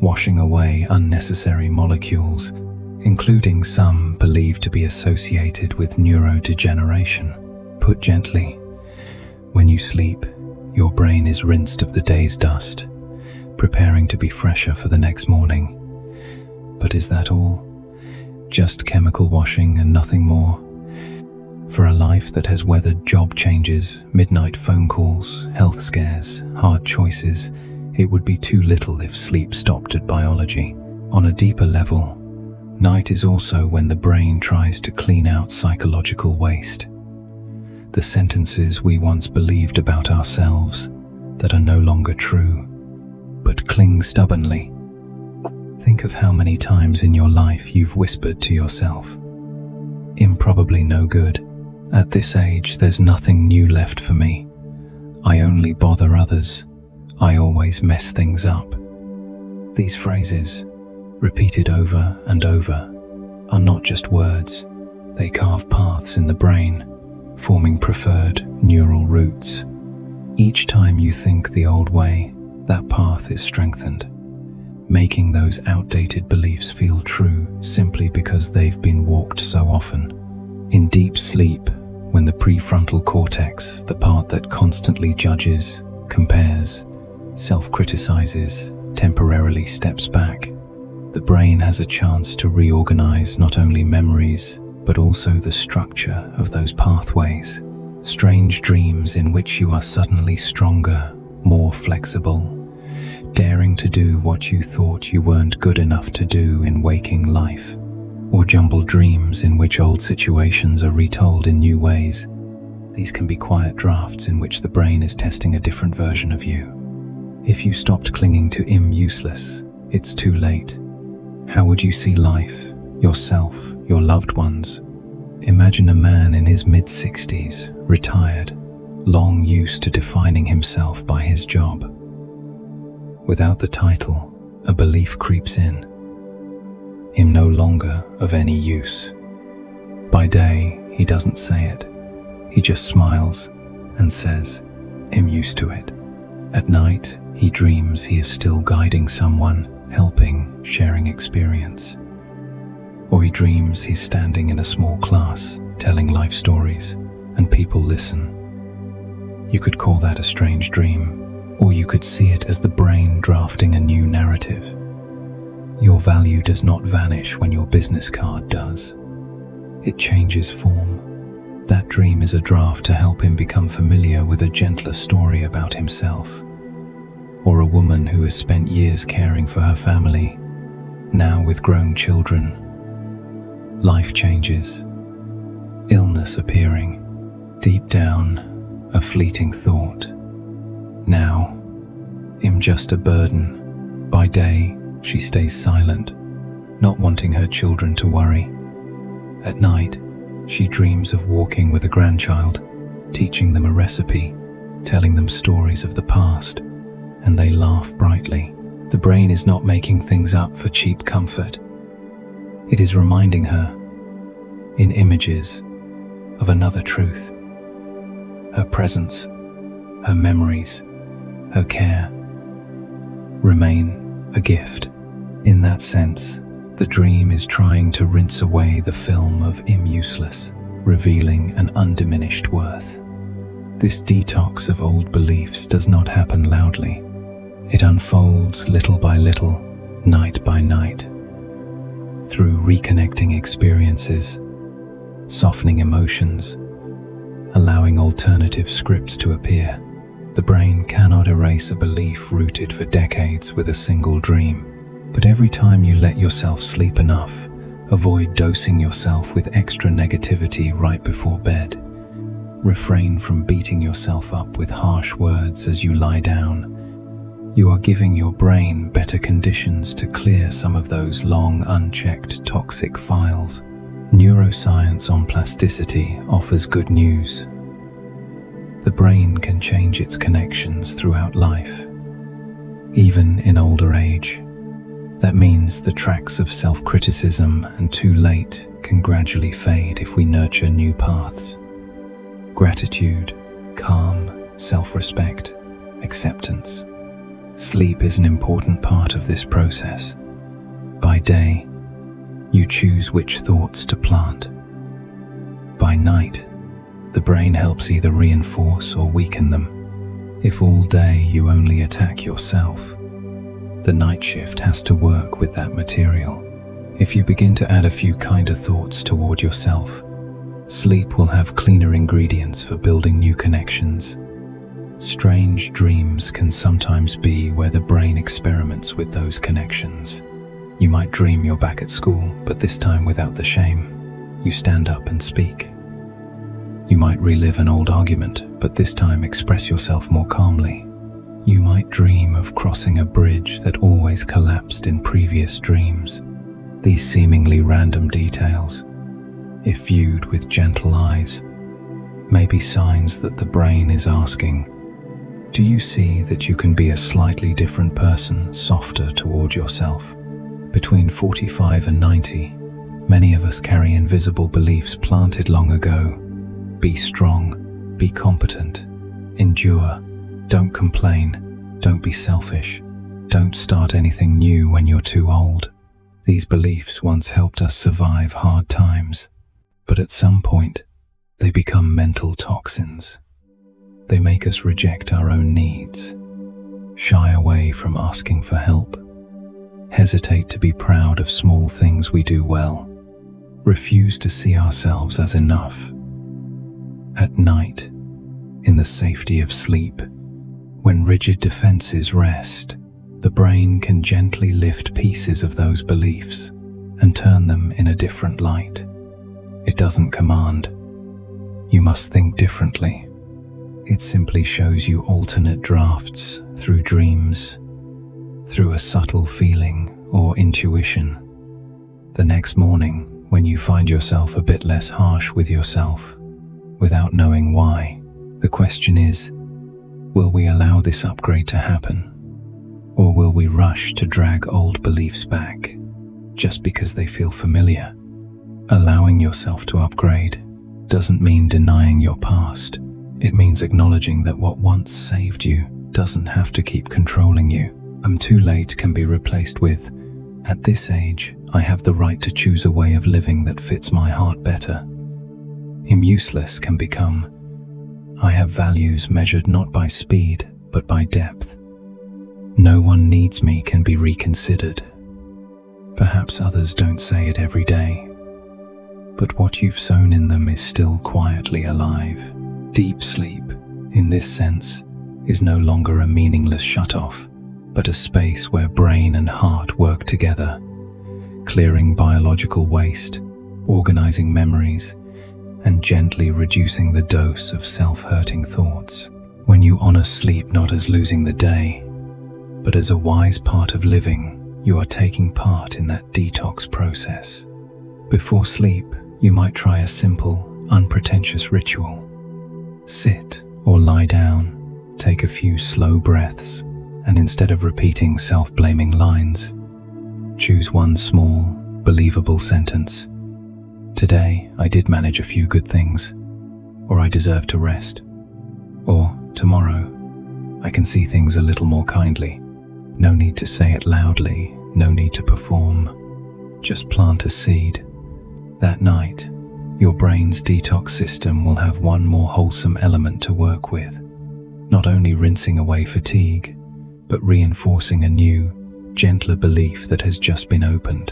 washing away unnecessary molecules, including some believed to be associated with neurodegeneration. Put gently, when you sleep, your brain is rinsed of the day's dust, preparing to be fresher for the next morning. But is that all? Just chemical washing and nothing more? For a life that has weathered job changes, midnight phone calls, health scares, hard choices, it would be too little if sleep stopped at biology. On a deeper level, night is also when the brain tries to clean out psychological waste. The sentences we once believed about ourselves that are no longer true, but cling stubbornly. Think of how many times in your life you've whispered to yourself, "I'm probably no good. At this age, there's nothing new left for me. I only bother others. I always mess things up." These phrases, repeated over and over, are not just words. They carve paths in the brain, forming preferred neural routes. Each time you think the old way, that path is strengthened, making those outdated beliefs feel true simply because they've been walked so often. In deep sleep, when the prefrontal cortex, the part that constantly judges, compares, self-criticizes, temporarily steps back, the brain has a chance to reorganize not only memories, but also the structure of those pathways. Strange dreams in which you are suddenly stronger, more flexible, daring to do what you thought you weren't good enough to do in waking life. Or jumbled dreams in which old situations are retold in new ways. These can be quiet drafts in which the brain is testing a different version of you. If you stopped clinging to "I'm useless," it's too late. How would you see life, yourself, your loved ones? Imagine a man in his mid-60s, retired, long used to defining himself by his job. Without the title, a belief creeps in. "I'm no longer of any use." By day, he doesn't say it. He just smiles and says, "I'm used to it." At night, he dreams he is still guiding someone, helping, sharing experience. Or he dreams he's standing in a small class, telling life stories, and people listen. You could call that a strange dream, or you could see it as the brain drafting a new narrative. Your value does not vanish when your business card does. It changes form. That dream is a draft to help him become familiar with a gentler story about himself. Or a woman who has spent years caring for her family, now with grown children. Life changes. Illness appearing. Deep down, a fleeting thought. Now, I'm just a burden. By day, she stays silent, not wanting her children to worry. At night, she dreams of walking with a grandchild, teaching them a recipe, telling them stories of the past. and they laugh brightly. The brain is not making things up for cheap comfort. It is reminding her, in images, of another truth. Her presence, her memories, her care remain a gift. In that sense, the dream is trying to rinse away the film of useless, revealing an undiminished worth. This detox of old beliefs does not happen loudly. It unfolds little by little, night by night, through reconnecting experiences, softening emotions, allowing alternative scripts to appear. The brain cannot erase a belief rooted for decades with a single dream. But every time you let yourself sleep enough, avoid dosing yourself with extra negativity right before bed. Refrain from beating yourself up with harsh words as you lie down. You are giving your brain better conditions to clear some of those long unchecked toxic files. Neuroscience on plasticity offers good news. The brain can change its connections throughout life, even in older age. That means the tracks of self-criticism and too late can gradually fade if we nurture new paths. Gratitude, calm, self-respect, acceptance. Sleep is an important part of this process. By day, you choose which thoughts to plant. By night, the brain helps either reinforce or weaken them. If all day you only attack yourself, the night shift has to work with that material. If you begin to add a few kinder thoughts toward yourself, sleep will have cleaner ingredients for building new connections. Strange dreams can sometimes be where the brain experiments with those connections. You might dream you're back at school, but this time without the shame. You stand up and speak. You might relive an old argument, but this time express yourself more calmly. You might dream of crossing a bridge that always collapsed in previous dreams. These seemingly random details, if viewed with gentle eyes, may be signs that the brain is asking, do you see that you can be a slightly different person, softer toward yourself? Between 45 and 90, many of us carry invisible beliefs planted long ago. Be strong, be competent, endure, don't complain, don't be selfish, don't start anything new when you're too old. These beliefs once helped us survive hard times, but at some point, they become mental toxins. They make us reject our own needs, shy away from asking for help, hesitate to be proud of small things we do well, refuse to see ourselves as enough. At night, in the safety of sleep, when rigid defenses rest, the brain can gently lift pieces of those beliefs and turn them in a different light. It doesn't command, you must think differently. It simply shows you alternate drafts through dreams, through a subtle feeling or intuition. The next morning, when you find yourself a bit less harsh with yourself, without knowing why, the question is, will we allow this upgrade to happen? Or will we rush to drag old beliefs back, just because they feel familiar? Allowing yourself to upgrade doesn't mean denying your past. It means acknowledging that what once saved you doesn't have to keep controlling you. I'm too late can be replaced with, at this age, I have the right to choose a way of living that fits my heart better. Useless can become, I have values measured not by speed, but by depth. No one needs me can be reconsidered. Perhaps others don't say it every day, but what you've sown in them is still quietly alive. Deep sleep, in this sense, is no longer a meaningless shut-off, but a space where brain and heart work together, clearing biological waste, organizing memories, and gently reducing the dose of self-hurting thoughts. When you honor sleep not as losing the day, but as a wise part of living, you are taking part in that detox process. Before sleep, you might try a simple, unpretentious ritual. Sit or lie down, take a few slow breaths, And instead of repeating self-blaming lines, choose one small, believable sentence. Today, I did manage a few good things. Or I deserve to rest. Or, tomorrow, I can see things a little more kindly. No need to say it loudly, no need to perform. Just plant a seed. That night, your brain's detox system will have one more wholesome element to work with. Not only rinsing away fatigue, but reinforcing a new, gentler belief that has just been opened.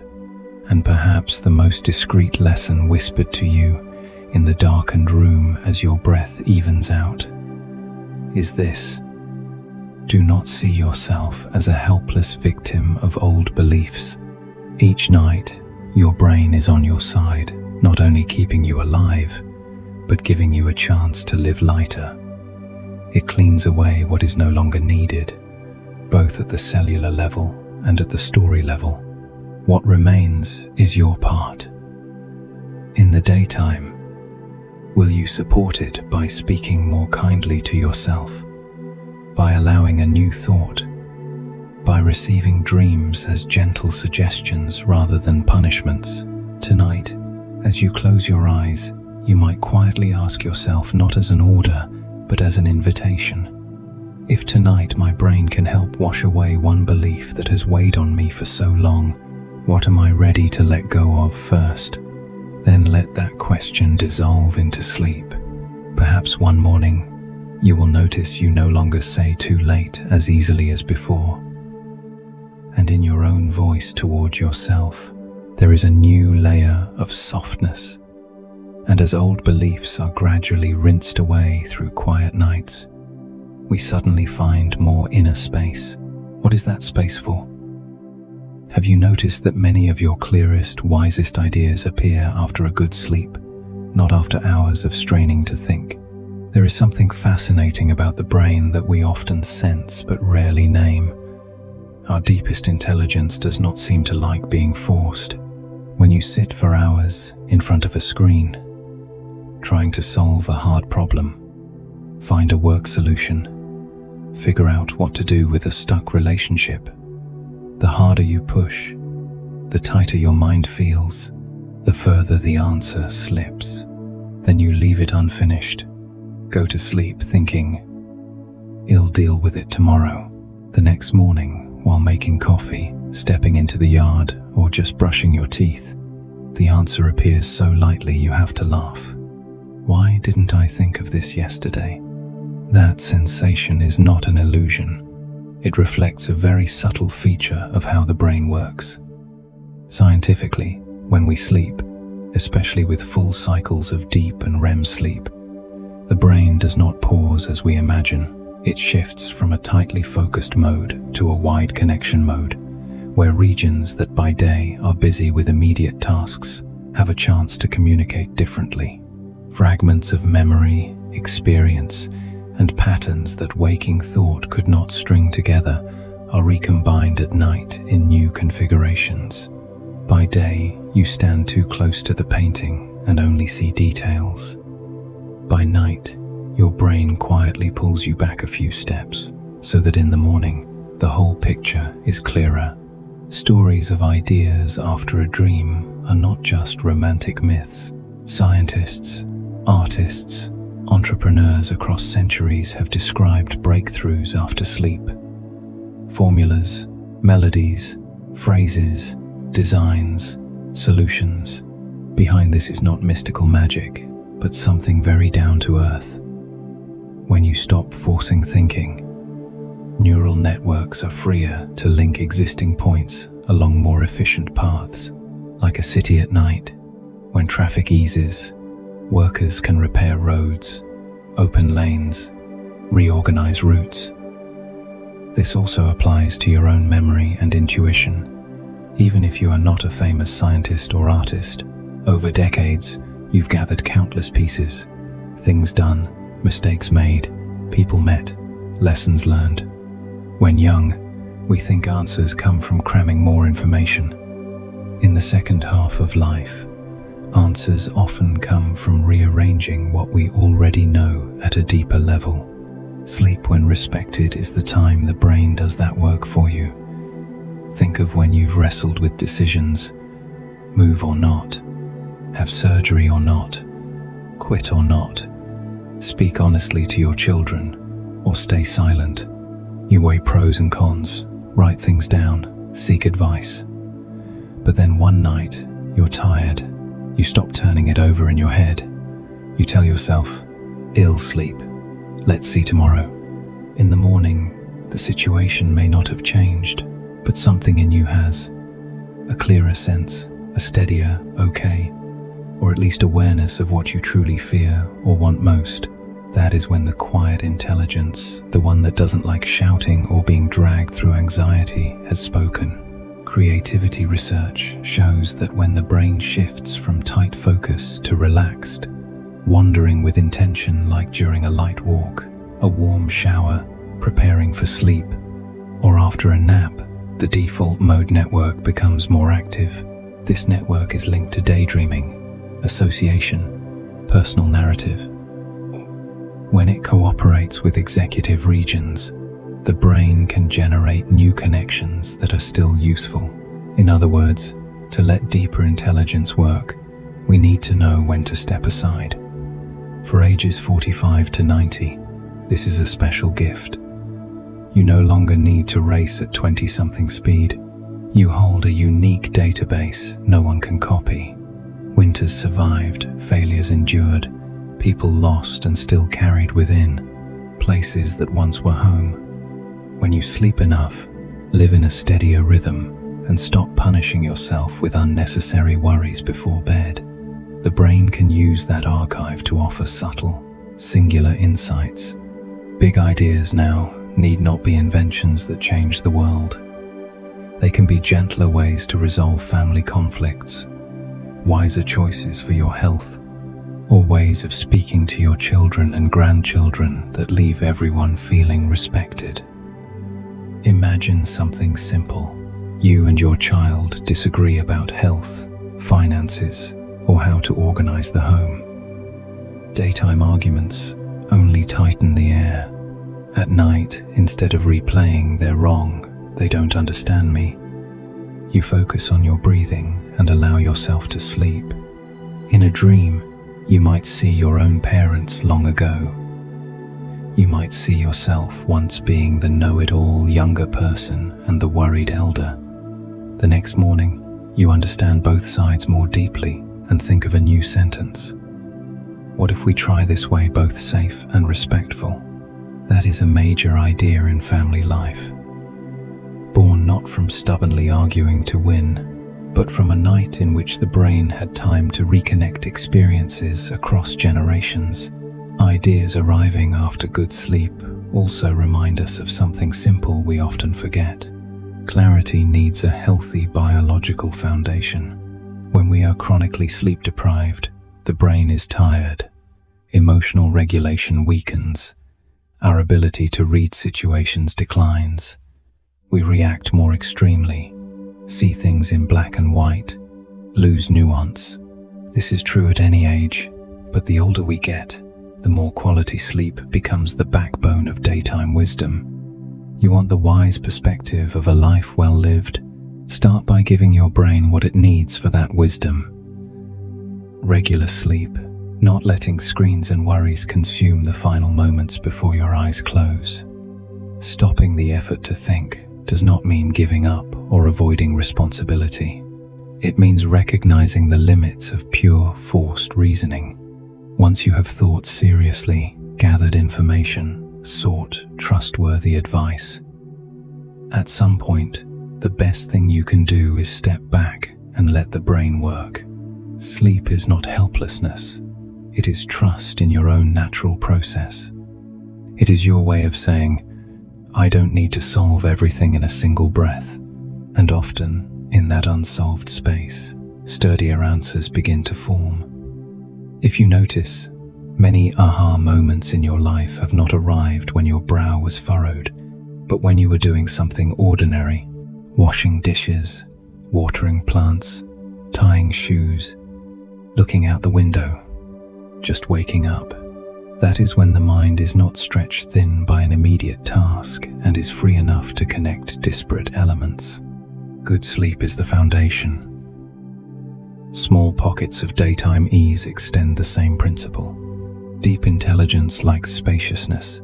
And perhaps the most discreet lesson whispered to you in the darkened room as your breath evens out is this: do not see yourself as a helpless victim of old beliefs. Each night, your brain is on your side, not only keeping you alive, but giving you a chance to live lighter. It cleans away what is no longer needed, both at the cellular level and at the story level. What remains is your part. In the daytime, will you support it by speaking more kindly to yourself, by allowing a new thought, by receiving dreams as gentle suggestions rather than punishments? Tonight, as you close your eyes, you might quietly ask yourself, not as an order, but as an invitation: if tonight my brain can help wash away one belief that has weighed on me for so long, what am I ready to let go of first? Then let that question dissolve into sleep. Perhaps one morning, you will notice you no longer say "too late" as easily as before. And in your own voice toward yourself, there is a new layer of softness. And as old beliefs are gradually rinsed away through quiet nights, we suddenly find more inner space. What is that space for? Have you noticed that many of your clearest, wisest ideas appear after a good sleep, not after hours of straining to think? There is something fascinating about the brain that we often sense but rarely name. Our deepest intelligence does not seem to like being forced. When you sit for hours in front of a screen, trying to solve a hard problem, find a work solution, figure out what to do with a stuck relationship, the harder you push, the tighter your mind feels, the further the answer slips. Then you leave it unfinished, go to sleep thinking, "I'll deal with it tomorrow." The next morning, while making coffee, stepping into the yard, or just brushing your teeth, the answer appears so lightly you have to laugh. Why didn't I think of this yesterday? That sensation is not an illusion. It reflects a very subtle feature of how the brain works. Scientifically, when we sleep, especially with full cycles of deep and REM sleep, the brain does not pause as we imagine. It shifts from a tightly focused mode to a wide connection mode, where regions that by day are busy with immediate tasks have a chance to communicate differently. Fragments of memory, experience, and patterns that waking thought could not string together are recombined at night in new configurations. By day, you stand too close to the painting and only see details. By night, your brain quietly pulls you back a few steps, so that in the morning, the whole picture is clearer. Stories of ideas after a dream are not just romantic myths. Scientists, artists, entrepreneurs across centuries have described breakthroughs after sleep. Formulas, melodies, phrases, designs, solutions. Behind this is not mystical magic, but something very down to earth. When you stop forcing thinking, neural networks are freer to link existing points along more efficient paths. Like a city at night, when traffic eases, workers can repair roads, open lanes, reorganize routes. This also applies to your own memory and intuition. Even if you are not a famous scientist or artist, over decades, you've gathered countless pieces. Things done, mistakes made, people met, lessons learned. When young, we think answers come from cramming more information. In the second half of life, answers often come from rearranging what we already know at a deeper level. Sleep, when respected, is the time the brain does that work for you. Think of when you've wrestled with decisions: move or not, have surgery or not, quit or not, speak honestly to your children, or stay silent. You weigh pros and cons, write things down, seek advice. But then one night, you're tired. You stop turning it over in your head. You tell yourself, "Ill sleep. Let's see tomorrow." In the morning, the situation may not have changed, but something in you has. A clearer sense, a steadier okay, or at least awareness of what you truly fear or want most. That is when the quiet intelligence, the one that doesn't like shouting or being dragged through anxiety, has spoken. Creativity research shows that when the brain shifts from tight focus to relaxed, wandering with intention, like during a light walk, a warm shower, preparing for sleep, or after a nap, the default mode network becomes more active. This network is linked to daydreaming, association, personal narrative. When it cooperates with executive regions, the brain can generate new connections that are still useful. In other words, to let deeper intelligence work, we need to know when to step aside. For ages 45 to 90, this is a special gift. You no longer need to race at 20-something speed. You hold a unique database no one can copy. Winters survived, failures endured, people lost and still carried within, places that once were home. When you sleep enough, live in a steadier rhythm, and stop punishing yourself with unnecessary worries before bed, the brain can use that archive to offer subtle, singular insights. Big ideas now need not be inventions that change the world. They can be gentler ways to resolve family conflicts, wiser choices for your health, or ways of speaking to your children and grandchildren that leave everyone feeling respected. Imagine something simple. You and your child disagree about health, finances, or how to organize the home. Daytime arguments only tighten the air. At night, instead of replaying "they're wrong, they don't understand me," you focus on your breathing and allow yourself to sleep. In a dream, you might see your own parents long ago. You might see yourself once being the know-it-all younger person and the worried elder. The next morning, you understand both sides more deeply and think of a new sentence. What if we try this way, both safe and respectful? That is a major idea in family life. Born not from stubbornly arguing to win, but from a night in which the brain had time to reconnect experiences across generations. Ideas arriving after good sleep also remind us of something simple we often forget. Clarity needs a healthy biological foundation. When we are chronically sleep deprived, the brain is tired, emotional regulation weakens, our ability to read situations declines. We react more extremely, see things in black and white, lose nuance. This is true at any age, but the older we get, the more quality sleep becomes the backbone of daytime wisdom. You want the wise perspective of a life well lived? Start by giving your brain what it needs for that wisdom. Regular sleep, not letting screens and worries consume the final moments before your eyes close. Stopping the effort to think does not mean giving up or avoiding responsibility. It means recognizing the limits of pure, forced reasoning. Once you have thought seriously, gathered information, sought trustworthy advice, at some point, the best thing you can do is step back and let the brain work. Sleep is not helplessness. It is trust in your own natural process. It is your way of saying, "I don't need to solve everything in a single breath." And often, in that unsolved space, sturdier answers begin to form. If you notice, many aha moments in your life have not arrived when your brow was furrowed, but when you were doing something ordinary, washing dishes, watering plants, tying shoes, looking out the window, just waking up. That is when the mind is not stretched thin by an immediate task and is free enough to connect disparate elements. Good sleep is the foundation. Small pockets of daytime ease extend the same principle. Deep intelligence likes spaciousness.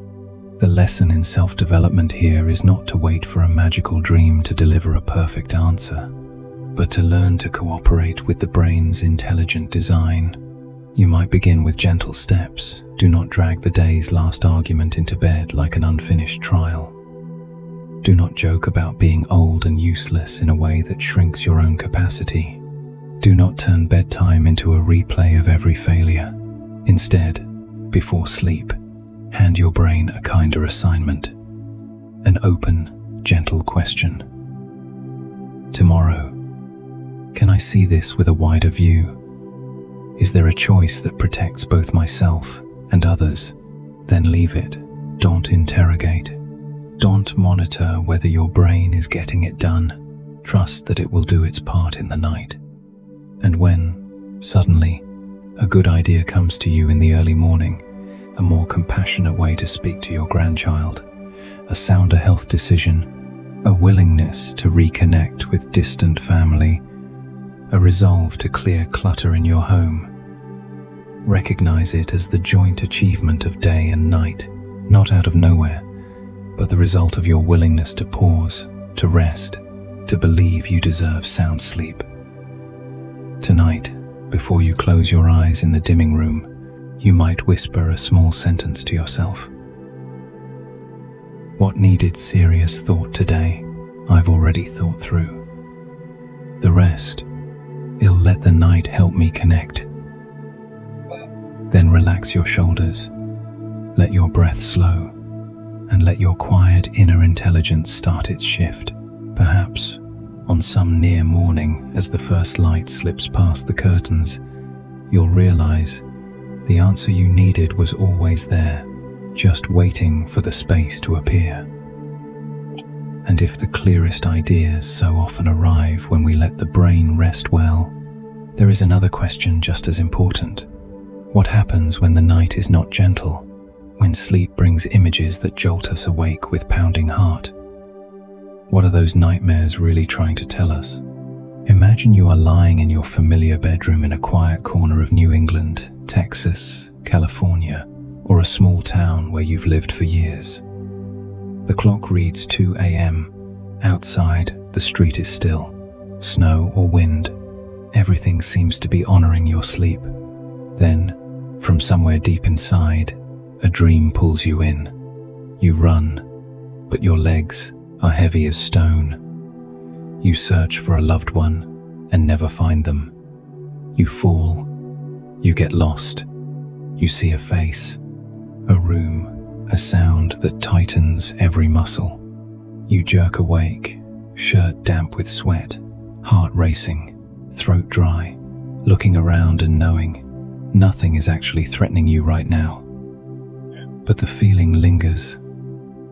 The lesson in self-development here is not to wait for a magical dream to deliver a perfect answer, but to learn to cooperate with the brain's intelligent design. You might begin with gentle steps. Do not drag the day's last argument into bed like an unfinished trial. Do not joke about being old and useless in a way that shrinks your own capacity. Do not turn bedtime into a replay of every failure. Instead, before sleep, hand your brain a kinder assignment, an open, gentle question. Tomorrow, can I see this with a wider view? Is there a choice that protects both myself and others? Then leave it. Don't interrogate. Don't monitor whether your brain is getting it done. Trust that it will do its part in the night. And when, suddenly, a good idea comes to you in the early morning, a more compassionate way to speak to your grandchild, a sounder health decision, a willingness to reconnect with distant family, a resolve to clear clutter in your home. Recognize it as the joint achievement of day and night, not out of nowhere, but the result of your willingness to pause, to rest, to believe you deserve sound sleep. Tonight, before you close your eyes in the dimming room, you might whisper a small sentence to yourself. What needed serious thought today, I've already thought through. The rest, it'll let the night help me connect. Then relax your shoulders, let your breath slow, and let your quiet inner intelligence start its shift. Perhaps, on some near morning, as the first light slips past the curtains, you'll realize the answer you needed was always there, just waiting for the space to appear. And if the clearest ideas so often arrive when we let the brain rest well, there is another question just as important. What happens when the night is not gentle, when sleep brings images that jolt us awake with pounding heart? What are those nightmares really trying to tell us? Imagine you are lying in your familiar bedroom in a quiet corner of New England, Texas, California, or a small town where you've lived for years. The clock reads 2 a.m. Outside, the street is still. Snow or wind, everything seems to be honoring your sleep. Then, from somewhere deep inside, a dream pulls you in. You run, but your legs are heavy as stone. You search for a loved one and never find them. You fall. You get lost. You see a face, a room, a sound that tightens every muscle. You jerk awake, shirt damp with sweat, heart racing, throat dry, looking around and knowing nothing is actually threatening you right now. But the feeling lingers.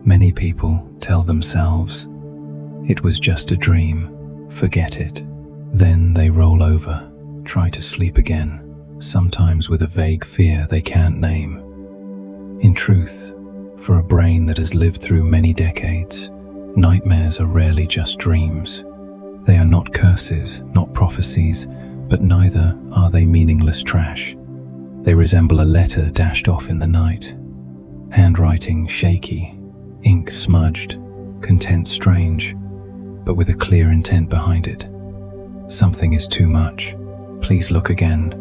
Many people tell themselves, it was just a dream, forget it. Then they roll over, try to sleep again, sometimes with a vague fear they can't name. In truth, for a brain that has lived through many decades, nightmares are rarely just dreams. They are not curses, not prophecies, but neither are they meaningless trash. They resemble a letter dashed off in the night, handwriting shaky, ink smudged, content strange, but with a clear intent behind it. Something is too much. Please look again.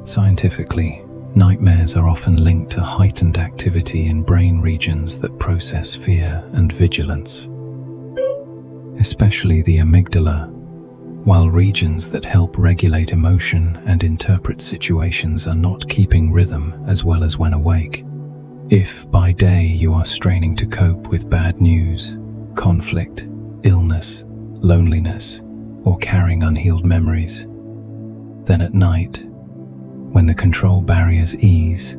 Scientifically, nightmares are often linked to heightened activity in brain regions that process fear and vigilance, especially the amygdala, while regions that help regulate emotion and interpret situations are not keeping rhythm as well as when awake. If by day you are straining to cope with bad news, conflict, illness, loneliness, or carrying unhealed memories, then at night, when the control barriers ease,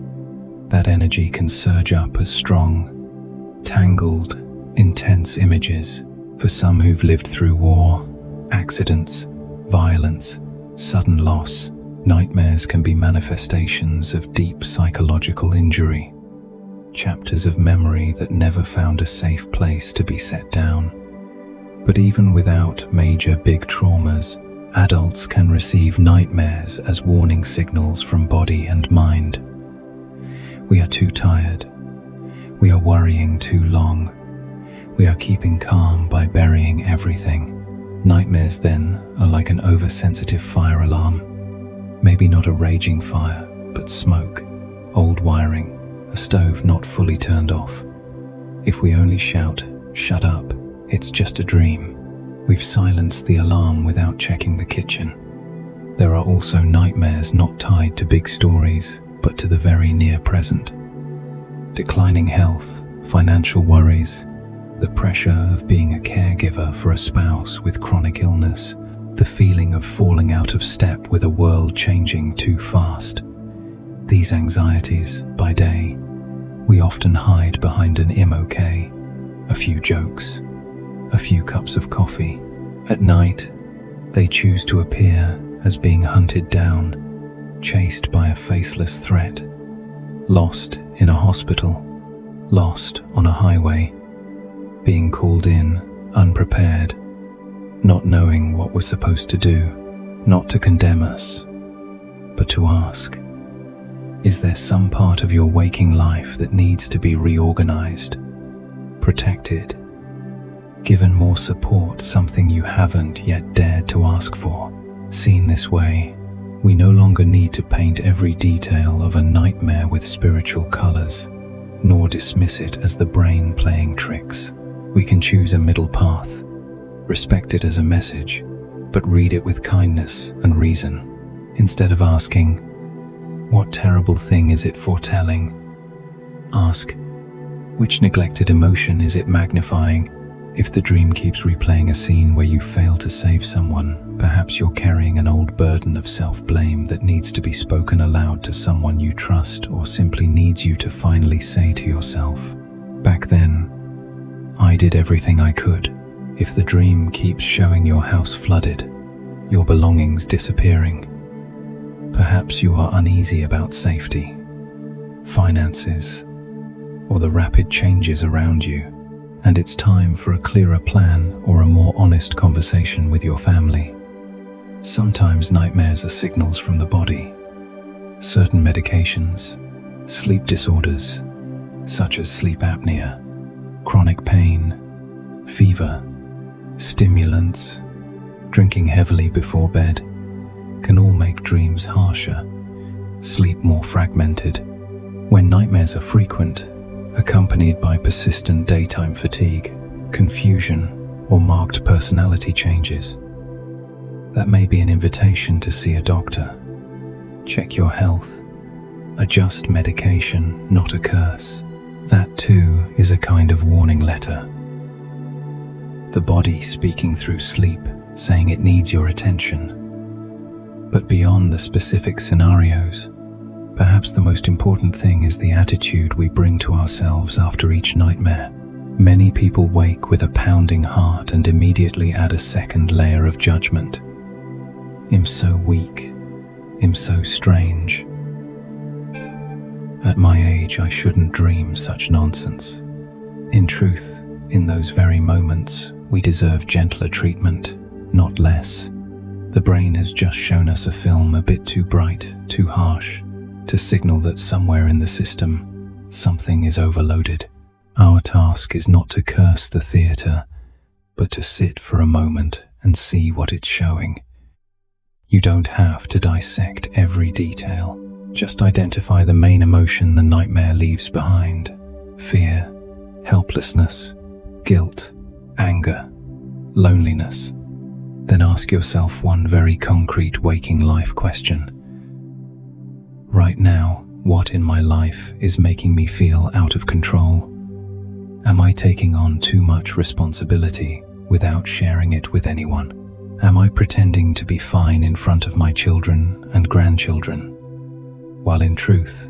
that energy can surge up as strong, tangled, intense images for some who've lived through war, accidents, violence, sudden loss, Nightmares can be manifestations of deep psychological injury, chapters of memory that never found a safe place to be set down. But even without major big traumas, adults can receive nightmares as warning signals from body and mind. We are too tired. We are worrying too long. We are keeping calm by burying everything. Nightmares then are like an oversensitive fire alarm. Maybe not a raging fire, but smoke, old wiring, a stove not fully turned off. If we only shout, "Shut up, it's just a dream," we've silenced the alarm without checking the kitchen. There are also nightmares not tied to big stories, but to the very near present. Declining health, financial worries, the pressure of being a caregiver for a spouse with chronic illness, the feeling of falling out of step with a world changing too fast. These anxieties, by day, we often hide behind an "I'm okay," a few jokes, a few cups of coffee. At night, they choose to appear as being hunted down, chased by a faceless threat, lost in a hospital, lost on a highway, being called in unprepared, not knowing what we're supposed to do, not to condemn us, but to ask, is there some part of your waking life that needs to be reorganized, protected, given more support, something you haven't yet dared to ask for? Seen this way, we no longer need to paint every detail of a nightmare with spiritual colors, nor dismiss it as the brain playing tricks. We can choose a middle path, respect it as a message, but read it with kindness and reason. Instead of asking, "What terrible thing is it foretelling?" ask, "Which neglected emotion is it magnifying?" If the dream keeps replaying a scene where you fail to save someone, perhaps you're carrying an old burden of self-blame that needs to be spoken aloud to someone you trust, or simply needs you to finally say to yourself, "Back then, I did everything I could." If the dream keeps showing your house flooded, your belongings disappearing, perhaps you are uneasy about safety, finances, or the rapid changes around you, and it's time for a clearer plan or a more honest conversation with your family. Sometimes nightmares are signals from the body. Certain medications, sleep disorders, such as sleep apnea, chronic pain, fever, stimulants, drinking heavily before bed, can all make dreams harsher, sleep more fragmented. When nightmares are frequent, accompanied by persistent daytime fatigue, confusion, or marked personality changes, that may be an invitation to see a doctor. Check your health. Adjust medication, not a curse. That too is a kind of warning letter. The body speaking through sleep, saying it needs your attention. But beyond the specific scenarios, perhaps the most important thing is the attitude we bring to ourselves after each nightmare. Many people wake with a pounding heart and immediately add a second layer of judgment. "I'm so weak. I'm so strange. At my age, I shouldn't dream such nonsense." In truth, in those very moments, we deserve gentler treatment, not less. The brain has just shown us a film a bit too bright, too harsh, to signal that somewhere in the system, something is overloaded. Our task is not to curse the theatre, but to sit for a moment and see what it's showing. You don't have to dissect every detail. Just identify the main emotion the nightmare leaves behind: fear, helplessness, guilt, anger, loneliness. Then ask yourself one very concrete waking life question. Right now, what in my life is making me feel out of control? Am I taking on too much responsibility without sharing it with anyone? Am I pretending to be fine in front of my children and grandchildren, while in truth,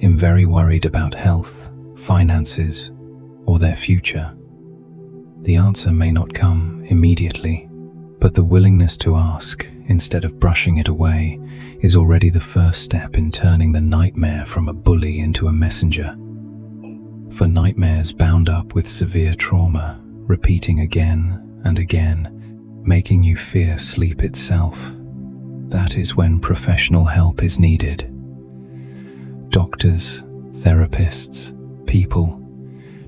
I'm very worried about health, finances, or their future? The answer may not come immediately, But the willingness to ask, instead of brushing it away, is already the first step in turning the nightmare from a bully into a messenger. For nightmares bound up with severe trauma, repeating again and again, making you fear sleep itself, that is when professional help is needed. Doctors, therapists, people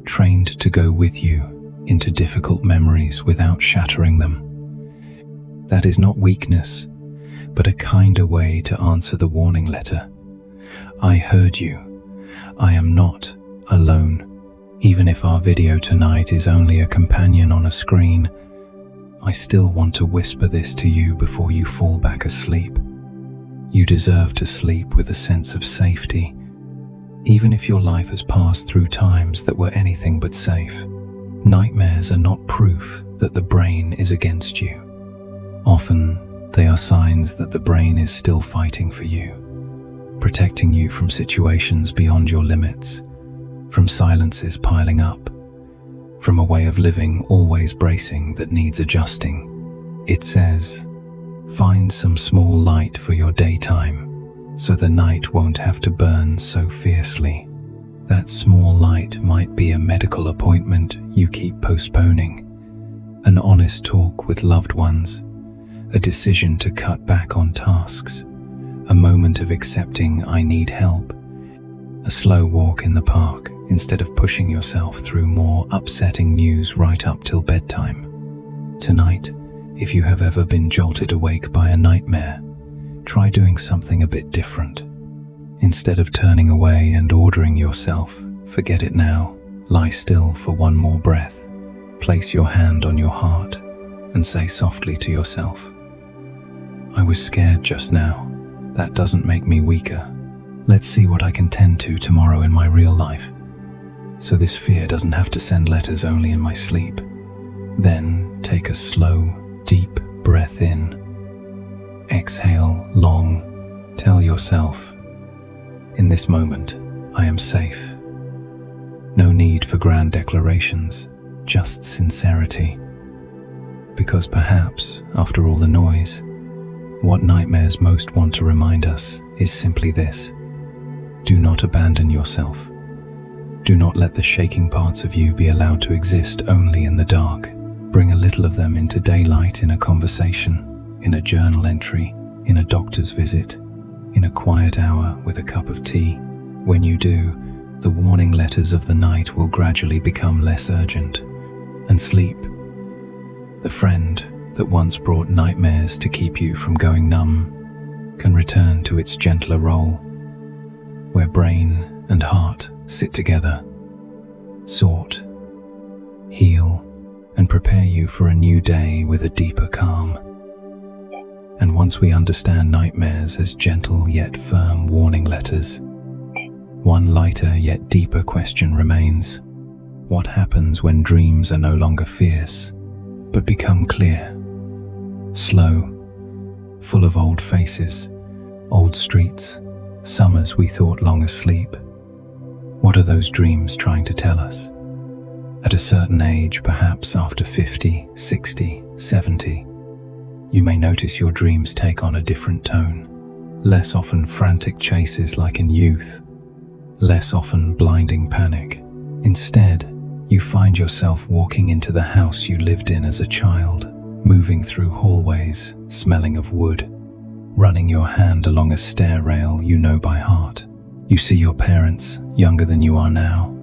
trained to go with you into difficult memories without shattering them. That is not weakness, but a kinder way to answer the warning letter. I heard you. I am not alone. Even if our video tonight is only a companion on a screen, I still want to whisper this to you before you fall back asleep. You deserve to sleep with a sense of safety, even if your life has passed through times that were anything but safe. Nightmares are not proof that the brain is against you. Often, they are signs that the brain is still fighting for you, protecting you from situations beyond your limits, from silences piling up, from a way of living always bracing that needs adjusting. It says, find some small light for your daytime, so the night won't have to burn so fiercely. That small light might be a medical appointment you keep postponing, an honest talk with loved ones, a decision to cut back on tasks, a moment of accepting I need help, a slow walk in the park instead of pushing yourself through more upsetting news right up till bedtime. Tonight, if you have ever been jolted awake by a nightmare, try doing something a bit different. Instead of turning away and ordering yourself, forget it now, lie still for one more breath. Place your hand on your heart and say softly to yourself, I was scared just now. That doesn't make me weaker. Let's see what I can tend to tomorrow in my real life, so this fear doesn't have to send letters only in my sleep. Then take a slow, deep breath in. Exhale long. Tell yourself, in this moment, I am safe. No need for grand declarations, just sincerity. Because perhaps, after all the noise, what nightmares most want to remind us is simply this: do not abandon yourself. Do not let the shaking parts of you be allowed to exist only in the dark. Bring a little of them into daylight in a conversation, in a journal entry, in a doctor's visit, in a quiet hour with a cup of tea. When you do, the warning letters of the night will gradually become less urgent, and sleep, the friend that once brought nightmares to keep you from going numb, can return to its gentler role, where brain and heart sit together, sort, heal, and prepare you for a new day with a deeper calm. And once we understand nightmares as gentle yet firm warning letters, one lighter yet deeper question remains: what happens when dreams are no longer fierce, but become clear, slow, full of old faces, old streets, summers we thought long asleep? What are those dreams trying to tell us? At a certain age, perhaps after 50, 60, 70, you may notice your dreams take on a different tone. Less often frantic chases like in youth, less often blinding panic. Instead, you find yourself walking into the house you lived in as a child, moving through hallways smelling of wood, running your hand along a stair rail you know by heart. You see your parents, younger than you are now,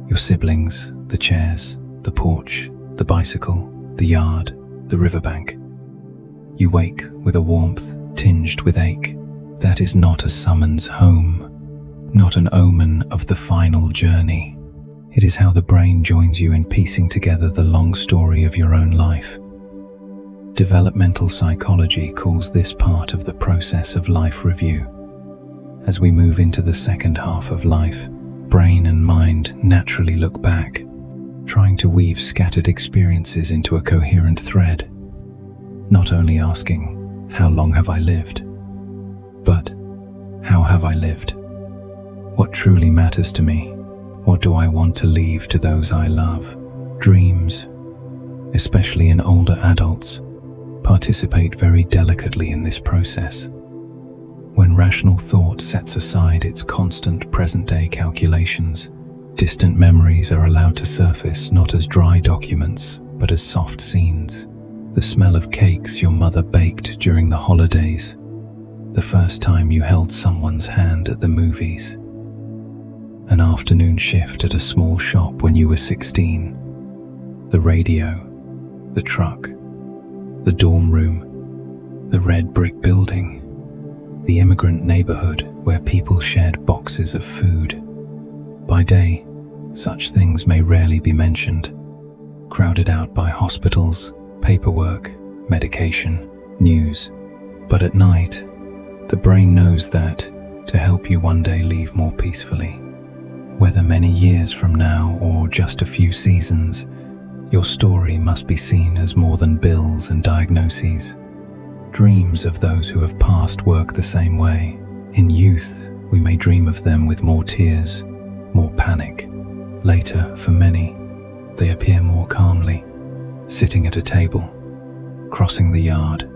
your siblings, the chairs, the porch, the bicycle, the yard, the riverbank. You wake with a warmth tinged with ache. That is not a summons home, not an omen of the final journey. It is how the brain joins you in piecing together the long story of your own life. Developmental psychology calls this part of the process of life review. As we move into the second half of life, brain and mind naturally look back, trying to weave scattered experiences into a coherent thread. Not only asking, how long have I lived? But, how have I lived? What truly matters to me? What do I want to leave to those I love? Dreams, especially in older adults, participate very delicately in this process. When rational thought sets aside its constant present-day calculations, distant memories are allowed to surface not as dry documents, but as soft scenes. The smell of cakes your mother baked during the holidays, the first time you held someone's hand at the movies, an afternoon shift at a small shop when you were 16, the radio, the truck, the dorm room, the red brick building, the immigrant neighborhood where people shared boxes of food. By day, such things may rarely be mentioned, crowded out by hospitals, paperwork, medication, news. But at night, the brain knows that to help you one day leave more peacefully. Whether many years from now or just a few seasons, your story must be seen as more than bills and diagnoses. Dreams of those who have passed work the same way. In youth, we may dream of them with more tears, more panic. Later, for many, they appear more calmly, sitting at a table, crossing the yard,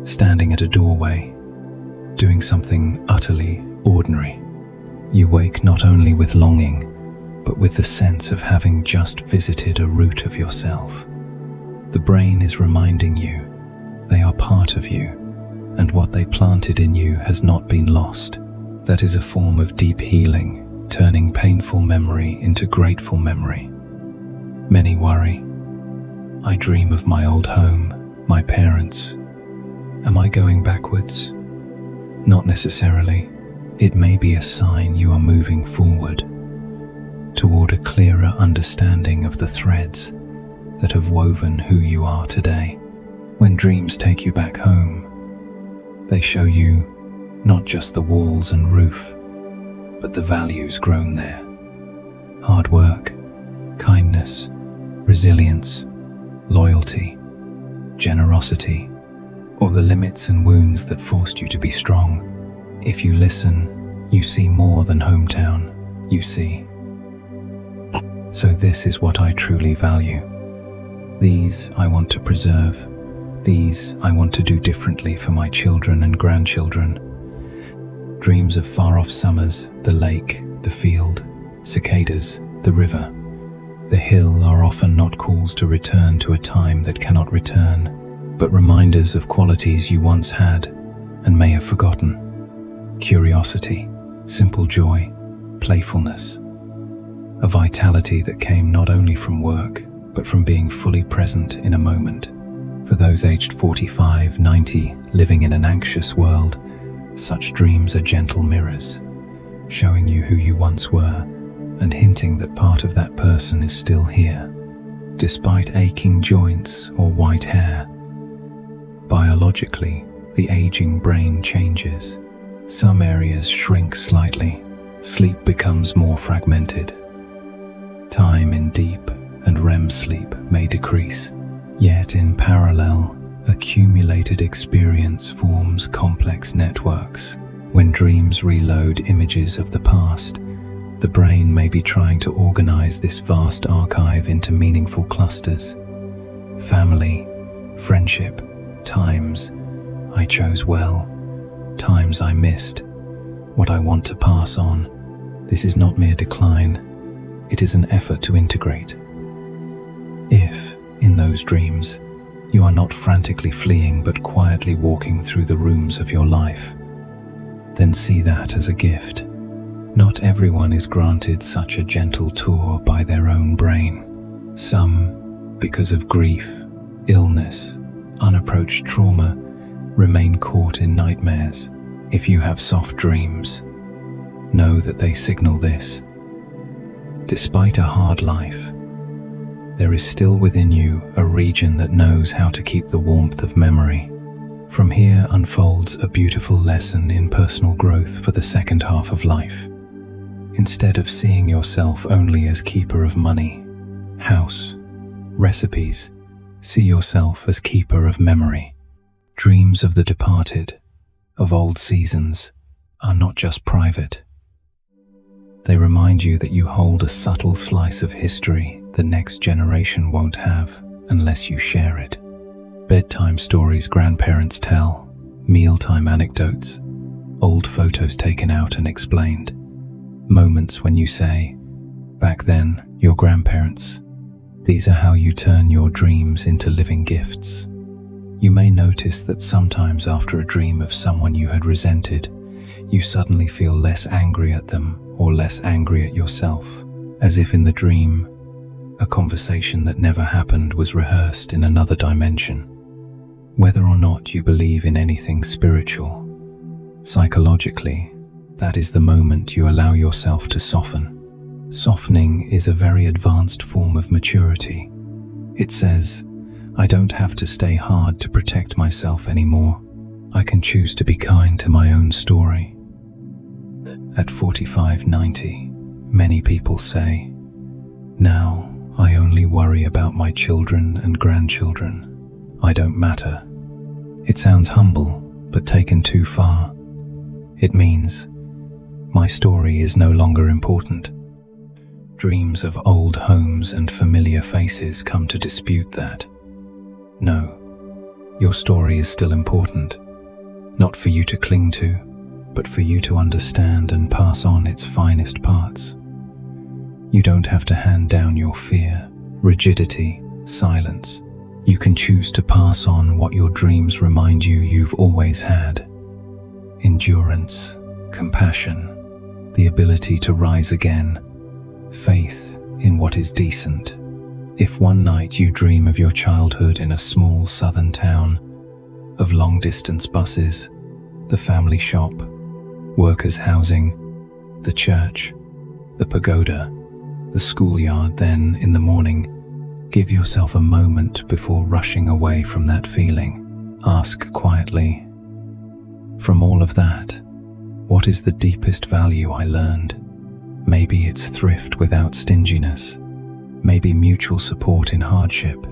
standing at a doorway, doing something utterly ordinary. You wake not only with longing, but with the sense of having just visited a root of yourself. The brain is reminding you they are part of you, and what they planted in you has not been lost. That is a form of deep healing, turning painful memory into grateful memory. Many worry. I dream of my old home, my parents. Am I going backwards? Not necessarily. It may be a sign you are moving forward, toward a clearer understanding of the threads that have woven who you are today. When dreams take you back home, they show you not just the walls and roof, but the values grown there. Hard work, kindness, resilience, loyalty, generosity, or the limits and wounds that forced you to be strong. If you listen, you see more than hometown, you see. So this is what I truly value. These I want to preserve. These I want to do differently for my children and grandchildren. Dreams of far-off summers, the lake, the field, cicadas, the river. The hill are often not calls to return to a time that cannot return, but reminders of qualities you once had and may have forgotten. Curiosity, simple joy, playfulness. A vitality that came not only from work, but from being fully present in a moment. For those aged 45, 90, living in an anxious world, such dreams are gentle mirrors, showing you who you once were and hinting that part of that person is still here, despite aching joints or white hair. Biologically, the aging brain changes. Some areas shrink slightly, sleep becomes more fragmented. Time in deep and REM sleep may decrease. Yet in parallel, accumulated experience forms complex networks. When dreams reload images of the past, the brain may be trying to organize this vast archive into meaningful clusters. Family, friendship, times I chose well, times I missed, what I want to pass on. This is not mere decline, it is an effort to integrate. If, in those dreams, you are not frantically fleeing but quietly walking through the rooms of your life, then see that as a gift. Not everyone is granted such a gentle tour by their own brain. Some, because of grief, illness, unapproached trauma, remain caught in nightmares. If you have soft dreams, know that they signal this. Despite a hard life, there is still within you a region that knows how to keep the warmth of memory. From here unfolds a beautiful lesson in personal growth for the second half of life. Instead of seeing yourself only as keeper of money, house, recipes, see yourself as keeper of memory. Dreams of the departed, of old seasons, are not just private. They remind you that you hold a subtle slice of history the next generation won't have unless you share it. Bedtime stories grandparents tell, mealtime anecdotes, old photos taken out and explained, moments when you say, back then, your grandparents. These are how you turn your dreams into living gifts. You may notice that sometimes after a dream of someone you had resented, you suddenly feel less angry at them or less angry at yourself, as if in the dream, a conversation that never happened was rehearsed in another dimension. Whether or not you believe in anything spiritual, psychologically, that is the moment you allow yourself to soften. Softening is a very advanced form of maturity. It says, I don't have to stay hard to protect myself anymore. I can choose to be kind to my own story. At 45-90, many people say, now I only worry about my children and grandchildren. I don't matter. It sounds humble, but taken too far. It means, my story is no longer important. Dreams of old homes and familiar faces come to dispute that. No, your story is still important, not for you to cling to, but for you to understand and pass on its finest parts. You don't have to hand down your fear, rigidity, silence. You can choose to pass on what your dreams remind you you've always had. Endurance, compassion, the ability to rise again, faith in what is decent. If one night you dream of your childhood in a small southern town, of long-distance buses, the family shop, workers' housing, the church, the pagoda, the schoolyard, then, in the morning, give yourself a moment before rushing away from that feeling. Ask quietly, from all of that, what is the deepest value I learned? Maybe it's thrift without stinginess. Maybe mutual support in hardship.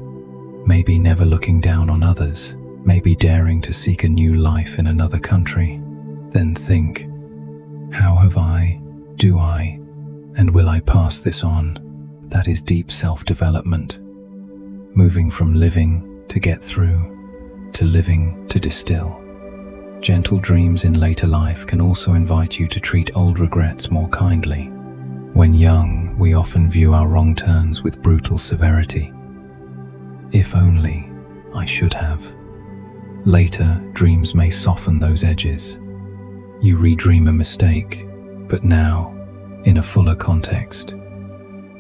Maybe never looking down on others. Maybe daring to seek a new life in another country. Then think, how have I, do I, and will I pass this on? That is deep self-development. Moving from living to get through, to living to distill. Gentle dreams in later life can also invite you to treat old regrets more kindly. When young, we often view our wrong turns with brutal severity. If only I should have. Later, dreams may soften those edges. You redream a mistake, but now, in a fuller context.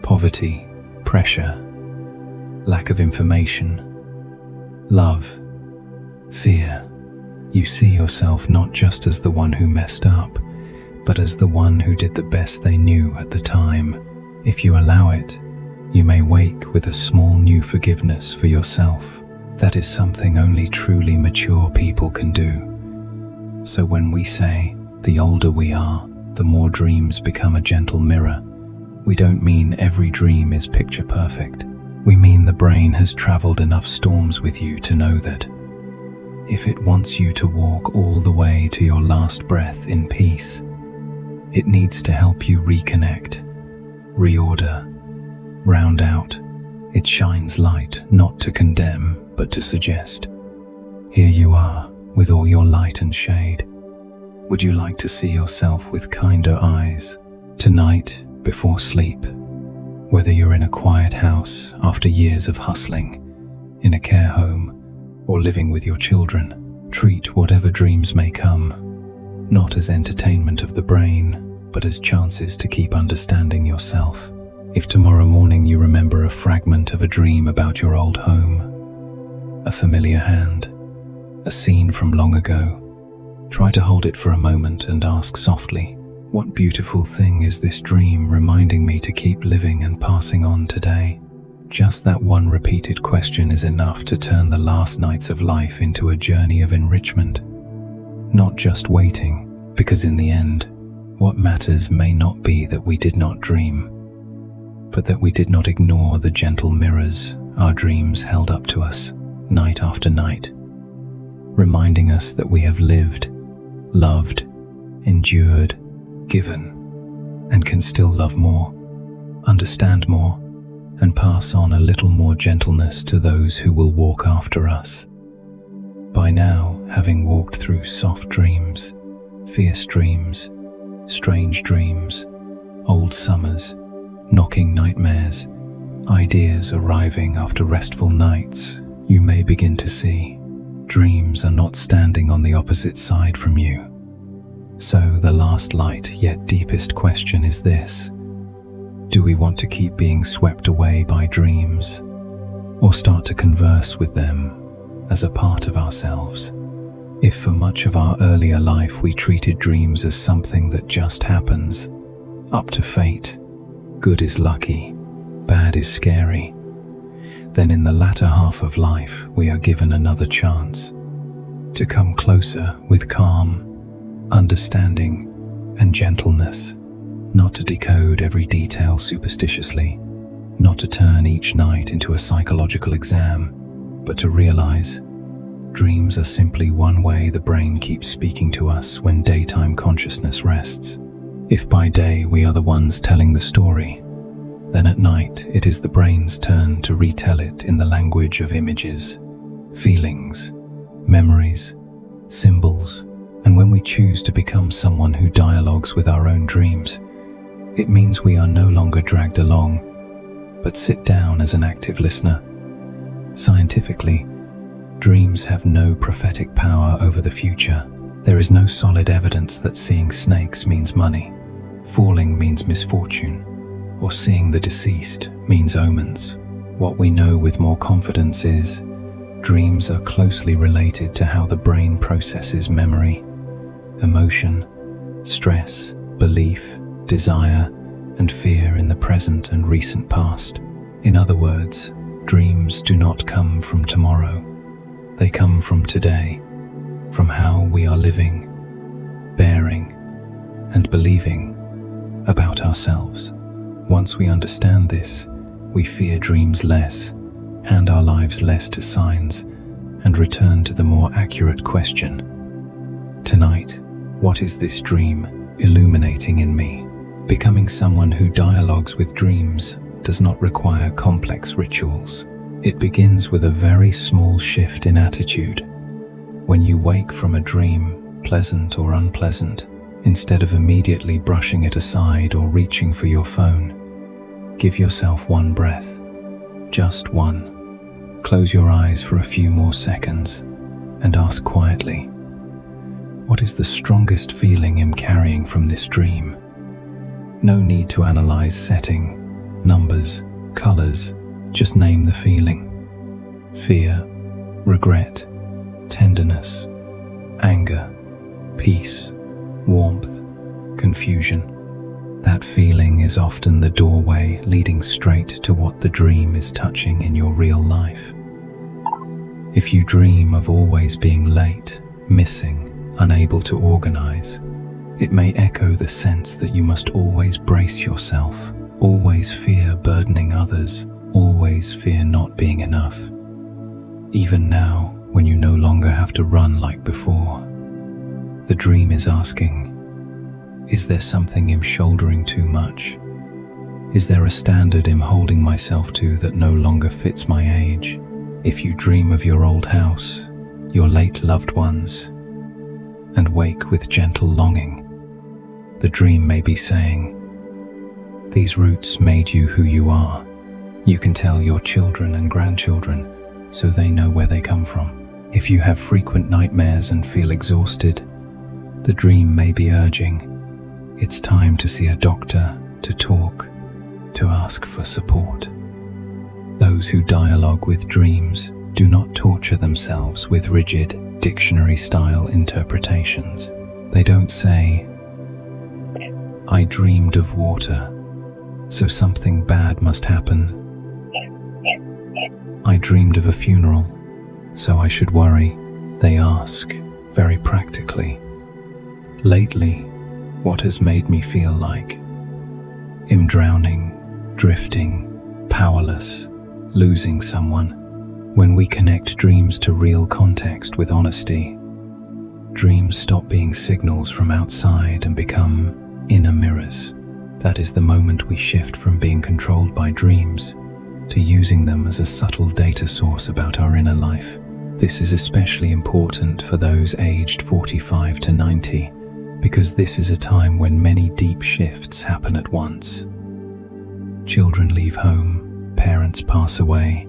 Poverty, pressure, lack of information, love, fear. You see yourself not just as the one who messed up, but as the one who did the best they knew at the time. If you allow it, you may wake with a small new forgiveness for yourself. That is something only truly mature people can do. So when we say, the older we are, the more dreams become a gentle mirror, we don't mean every dream is picture perfect. We mean the brain has traveled enough storms with you to know that if it wants you to walk all the way to your last breath in peace, it needs to help you reconnect, reorder, round out. It shines light not to condemn, but to suggest. Here you are, with all your light and shade. Would you like to see yourself with kinder eyes? Tonight, before sleep, whether you're in a quiet house after years of hustling, in a care home, or living with your children, treat whatever dreams may come, not as entertainment of the brain, but as chances to keep understanding yourself. If tomorrow morning you remember a fragment of a dream about your old home, a familiar hand, a scene from long ago, try to hold it for a moment and ask softly, what beautiful thing is this dream reminding me to keep living and passing on today? Just that one repeated question is enough to turn the last nights of life into a journey of enrichment. Not just waiting, because in the end, what matters may not be that we did not dream, but that we did not ignore the gentle mirrors our dreams held up to us night after night, reminding us that we have lived, loved, endured, given, and can still love more, understand more, and pass on a little more gentleness to those who will walk after us. By now, having walked through soft dreams, fierce dreams, strange dreams, old summers, knocking nightmares, ideas arriving after restful nights, you may begin to see dreams are not standing on the opposite side from you. So the last light yet deepest question is this: do we want to keep being swept away by dreams, or start to converse with them as a part of ourselves? If for much of our earlier life we treated dreams as something that just happens, up to fate, good is lucky, bad is scary, then in the latter half of life we are given another chance to come closer with calm, understanding, and gentleness, not to decode every detail superstitiously, not to turn each night into a psychological exam, but to realize dreams are simply one way the brain keeps speaking to us when daytime consciousness rests. If by day we are the ones telling the story, then at night it is the brain's turn to retell it in the language of images, feelings, memories, symbols. And when we choose to become someone who dialogues with our own dreams, it means we are no longer dragged along, but sit down as an active listener. Scientifically, dreams have no prophetic power over the future. There is no solid evidence that seeing snakes means money, falling means misfortune, or seeing the deceased means omens. What we know with more confidence is dreams are closely related to how the brain processes memory, emotion, stress, belief, desire, and fear in the present and recent past. In other words, dreams do not come from tomorrow. They come from today, from how we are living, bearing, and believing about ourselves. Once we understand this, we fear dreams less, hand our lives less to signs, and return to the more accurate question. Tonight, what is this dream illuminating in me? Becoming someone who dialogues with dreams does not require complex rituals. It begins with a very small shift in attitude. When you wake from a dream, pleasant or unpleasant, instead of immediately brushing it aside or reaching for your phone, give yourself one breath, just one. Close your eyes for a few more seconds and ask quietly, what is the strongest feeling I'm carrying from this dream? No need to analyze setting, numbers, colors, just name the feeling. Fear, regret, tenderness, anger, peace, warmth, confusion. That feeling is often the doorway leading straight to what the dream is touching in your real life. If you dream of always being late, missing, unable to organize, it may echo the sense that you must always brace yourself, always fear burdening others, always fear not being enough. Even now, when you no longer have to run like before, the dream is asking, is there something I'm shouldering too much? Is there a standard I'm holding myself to that no longer fits my age? If you dream of your old house, your late loved ones, and wake with gentle longing, the dream may be saying, these roots made you who you are. You can tell your children and grandchildren so they know where they come from. If you have frequent nightmares and feel exhausted, the dream may be urging, it's time to see a doctor, to talk, to ask for support. Those who dialogue with dreams do not torture themselves with rigid, dictionary-style interpretations. They don't say, I dreamed of water, so something bad must happen. I dreamed of a funeral, so I should worry. They ask, very practically, lately, what has made me feel like I'm drowning, drifting, powerless, losing someone. When we connect dreams to real context with honesty, dreams stop being signals from outside and become inner mirrors. That is the moment we shift from being controlled by dreams to using them as a subtle data source about our inner life. This is especially important for those aged 45 to 90, because this is a time when many deep shifts happen at once. Children leave home, parents pass away,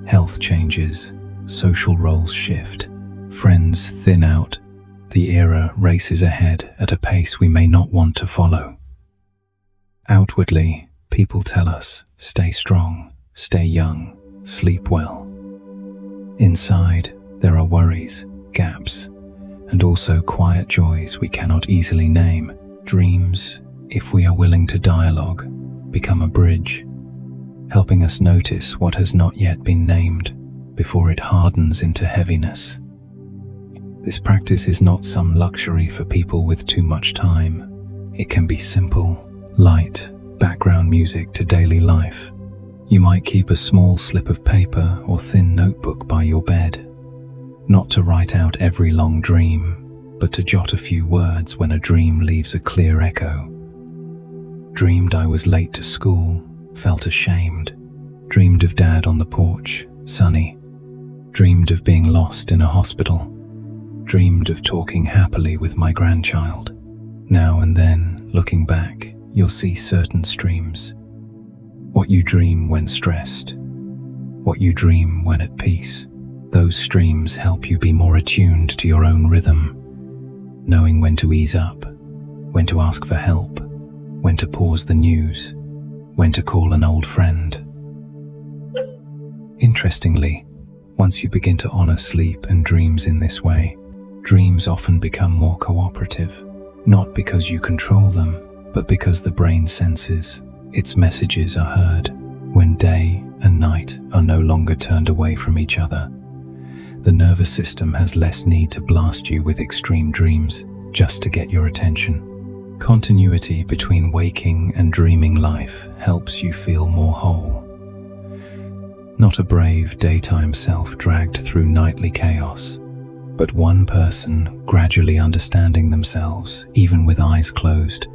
health changes, social roles shift, friends thin out, the era races ahead at a pace we may not want to follow. Outwardly, people tell us, stay strong, stay young, sleep well. Inside, there are worries, gaps, and also quiet joys we cannot easily name. Dreams, if we are willing to dialogue, become a bridge, helping us notice what has not yet been named before it hardens into heaviness. This practice is not some luxury for people with too much time. It can be simple, light, background music to daily life. You might keep a small slip of paper or thin notebook by your bed, not to write out every long dream, but to jot a few words when a dream leaves a clear echo. Dreamed I was late to school, felt ashamed. Dreamed of Dad on the porch, sunny. Dreamed of being lost in a hospital. Dreamed of talking happily with my grandchild. Now and then, looking back, you'll see certain streams. What you dream when stressed, what you dream when at peace. Those streams help you be more attuned to your own rhythm, knowing when to ease up, when to ask for help, when to pause the news, when to call an old friend. Interestingly, once you begin to honor sleep and dreams in this way, dreams often become more cooperative, not because you control them, but because the brain senses its messages are heard. When day and night are no longer turned away from each other, the nervous system has less need to blast you with extreme dreams just to get your attention. Continuity between waking and dreaming life helps you feel more whole. Not a brave daytime self dragged through nightly chaos, but one person gradually understanding themselves, even with eyes closed.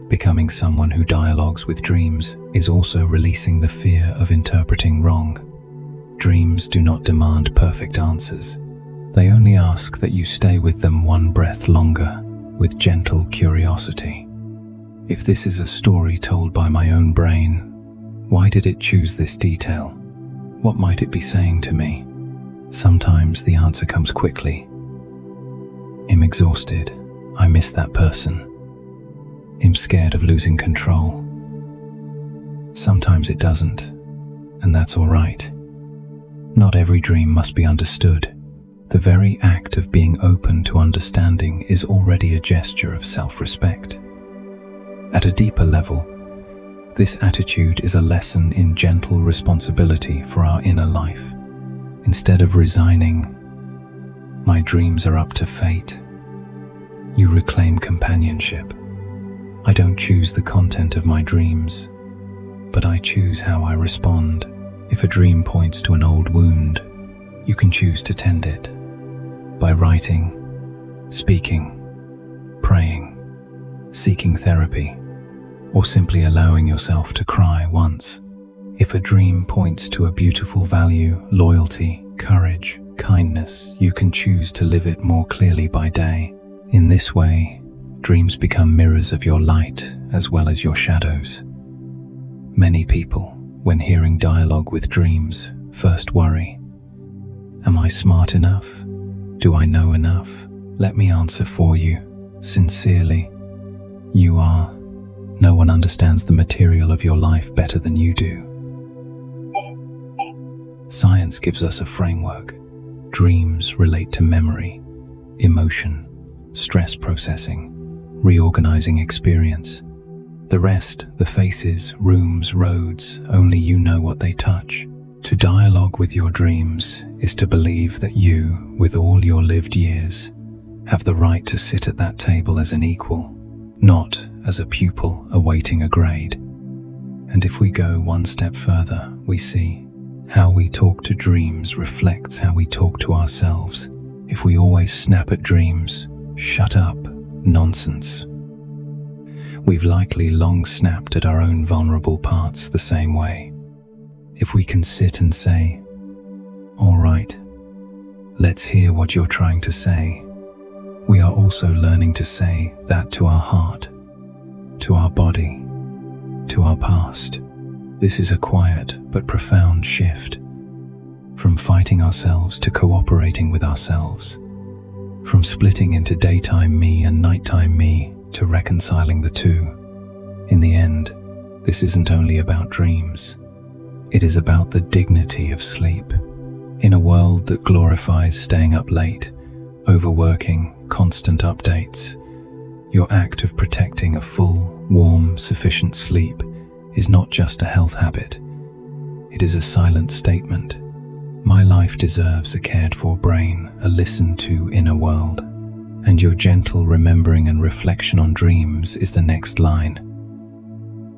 Becoming someone who dialogues with dreams is also releasing the fear of interpreting wrong. Dreams do not demand perfect answers. They only ask that you stay with them one breath longer, with gentle curiosity. If this is a story told by my own brain, why did it choose this detail? What might it be saying to me? Sometimes the answer comes quickly. I'm exhausted. I miss that person. I'm scared of losing control. Sometimes it doesn't, and that's all right. Not every dream must be understood. The very act of being open to understanding is already a gesture of self-respect. At a deeper level, this attitude is a lesson in gentle responsibility for our inner life. Instead of resigning, my dreams are up to fate, you reclaim companionship. I don't choose the content of my dreams, but I choose how I respond. If a dream points to an old wound, you can choose to tend it by writing, speaking, praying, seeking therapy, or simply allowing yourself to cry once. If a dream points to a beautiful value, loyalty, courage, kindness, you can choose to live it more clearly by day. In this way, dreams become mirrors of your light as well as your shadows. Many people, when hearing dialogue with dreams, first worry. Am I smart enough? Do I know enough? Let me answer for you, sincerely. You are. No one understands the material of your life better than you do. Science gives us a framework. Dreams relate to memory, emotion, stress processing, reorganizing experience. The rest, the faces, rooms, roads, only you know what they touch. To dialogue with your dreams is to believe that you, with all your lived years, have the right to sit at that table as an equal, not as a pupil awaiting a grade. And if we go one step further, we see how we talk to dreams reflects how we talk to ourselves. If we always snap at dreams, shut up, nonsense, we've likely long snapped at our own vulnerable parts the same way. If we can sit and say, all right, Let's hear what you're trying to say. We are also learning to say that to our heart, to our body, to our past. This is a quiet but profound shift. From fighting ourselves to cooperating with ourselves. From splitting into daytime me and nighttime me to reconciling the two. In the end, this isn't only about dreams. It is about the dignity of sleep. In a world that glorifies staying up late, overworking, constant updates, your act of protecting a full, warm, sufficient sleep is not just a health habit. It is a silent statement. My life deserves a cared-for brain, a listened-to inner world. And your gentle remembering and reflection on dreams is the next line.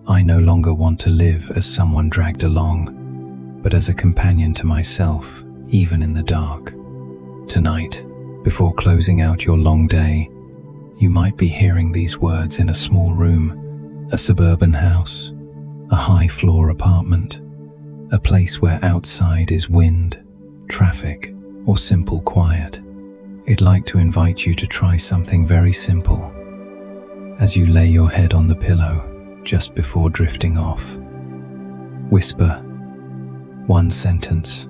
I no longer want to live as someone dragged along, but as a companion to myself, even in the dark. Tonight, before closing out your long day, you might be hearing these words in a small room, a suburban house, a high-floor apartment, a place where outside is wind, traffic, or simple quiet. I'd like to invite you to try something very simple. As you lay your head on the pillow just before drifting off, whisper one sentence,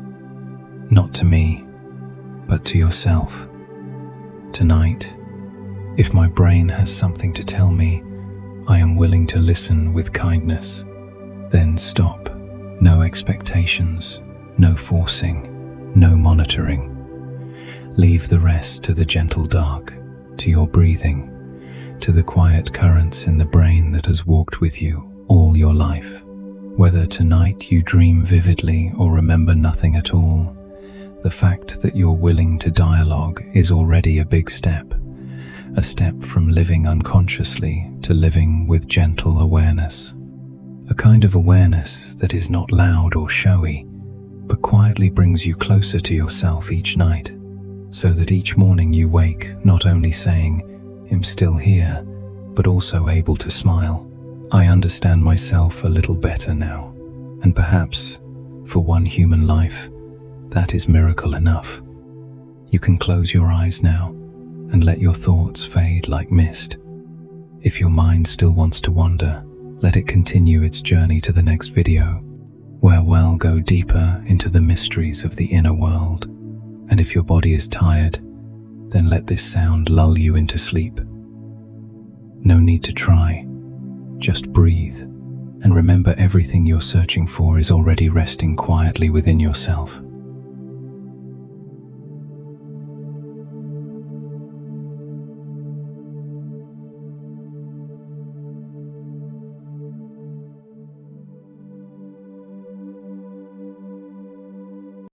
not to me, but to yourself. Tonight, if my brain has something to tell me, I am willing to listen with kindness. Then stop. No expectations, no forcing, no monitoring. Leave the rest to the gentle dark, to your breathing, to the quiet currents in the brain that has walked with you all your life. Whether tonight you dream vividly or remember nothing at all, the fact that you're willing to dialogue is already a big step. A step from living unconsciously to living with gentle awareness. A kind of awareness that is not loud or showy, but quietly brings you closer to yourself each night, so that each morning you wake not only saying, I'm still here, but also able to smile. I understand myself a little better now, and perhaps, for one human life, that is miracle enough. You can close your eyes now and let your thoughts fade like mist. If your mind still wants to wander, let it continue its journey to the next video, where we'll go deeper into the mysteries of the inner world. And if your body is tired, then let this sound lull you into sleep. No need to try, just breathe, and remember everything you're searching for is already resting quietly within yourself.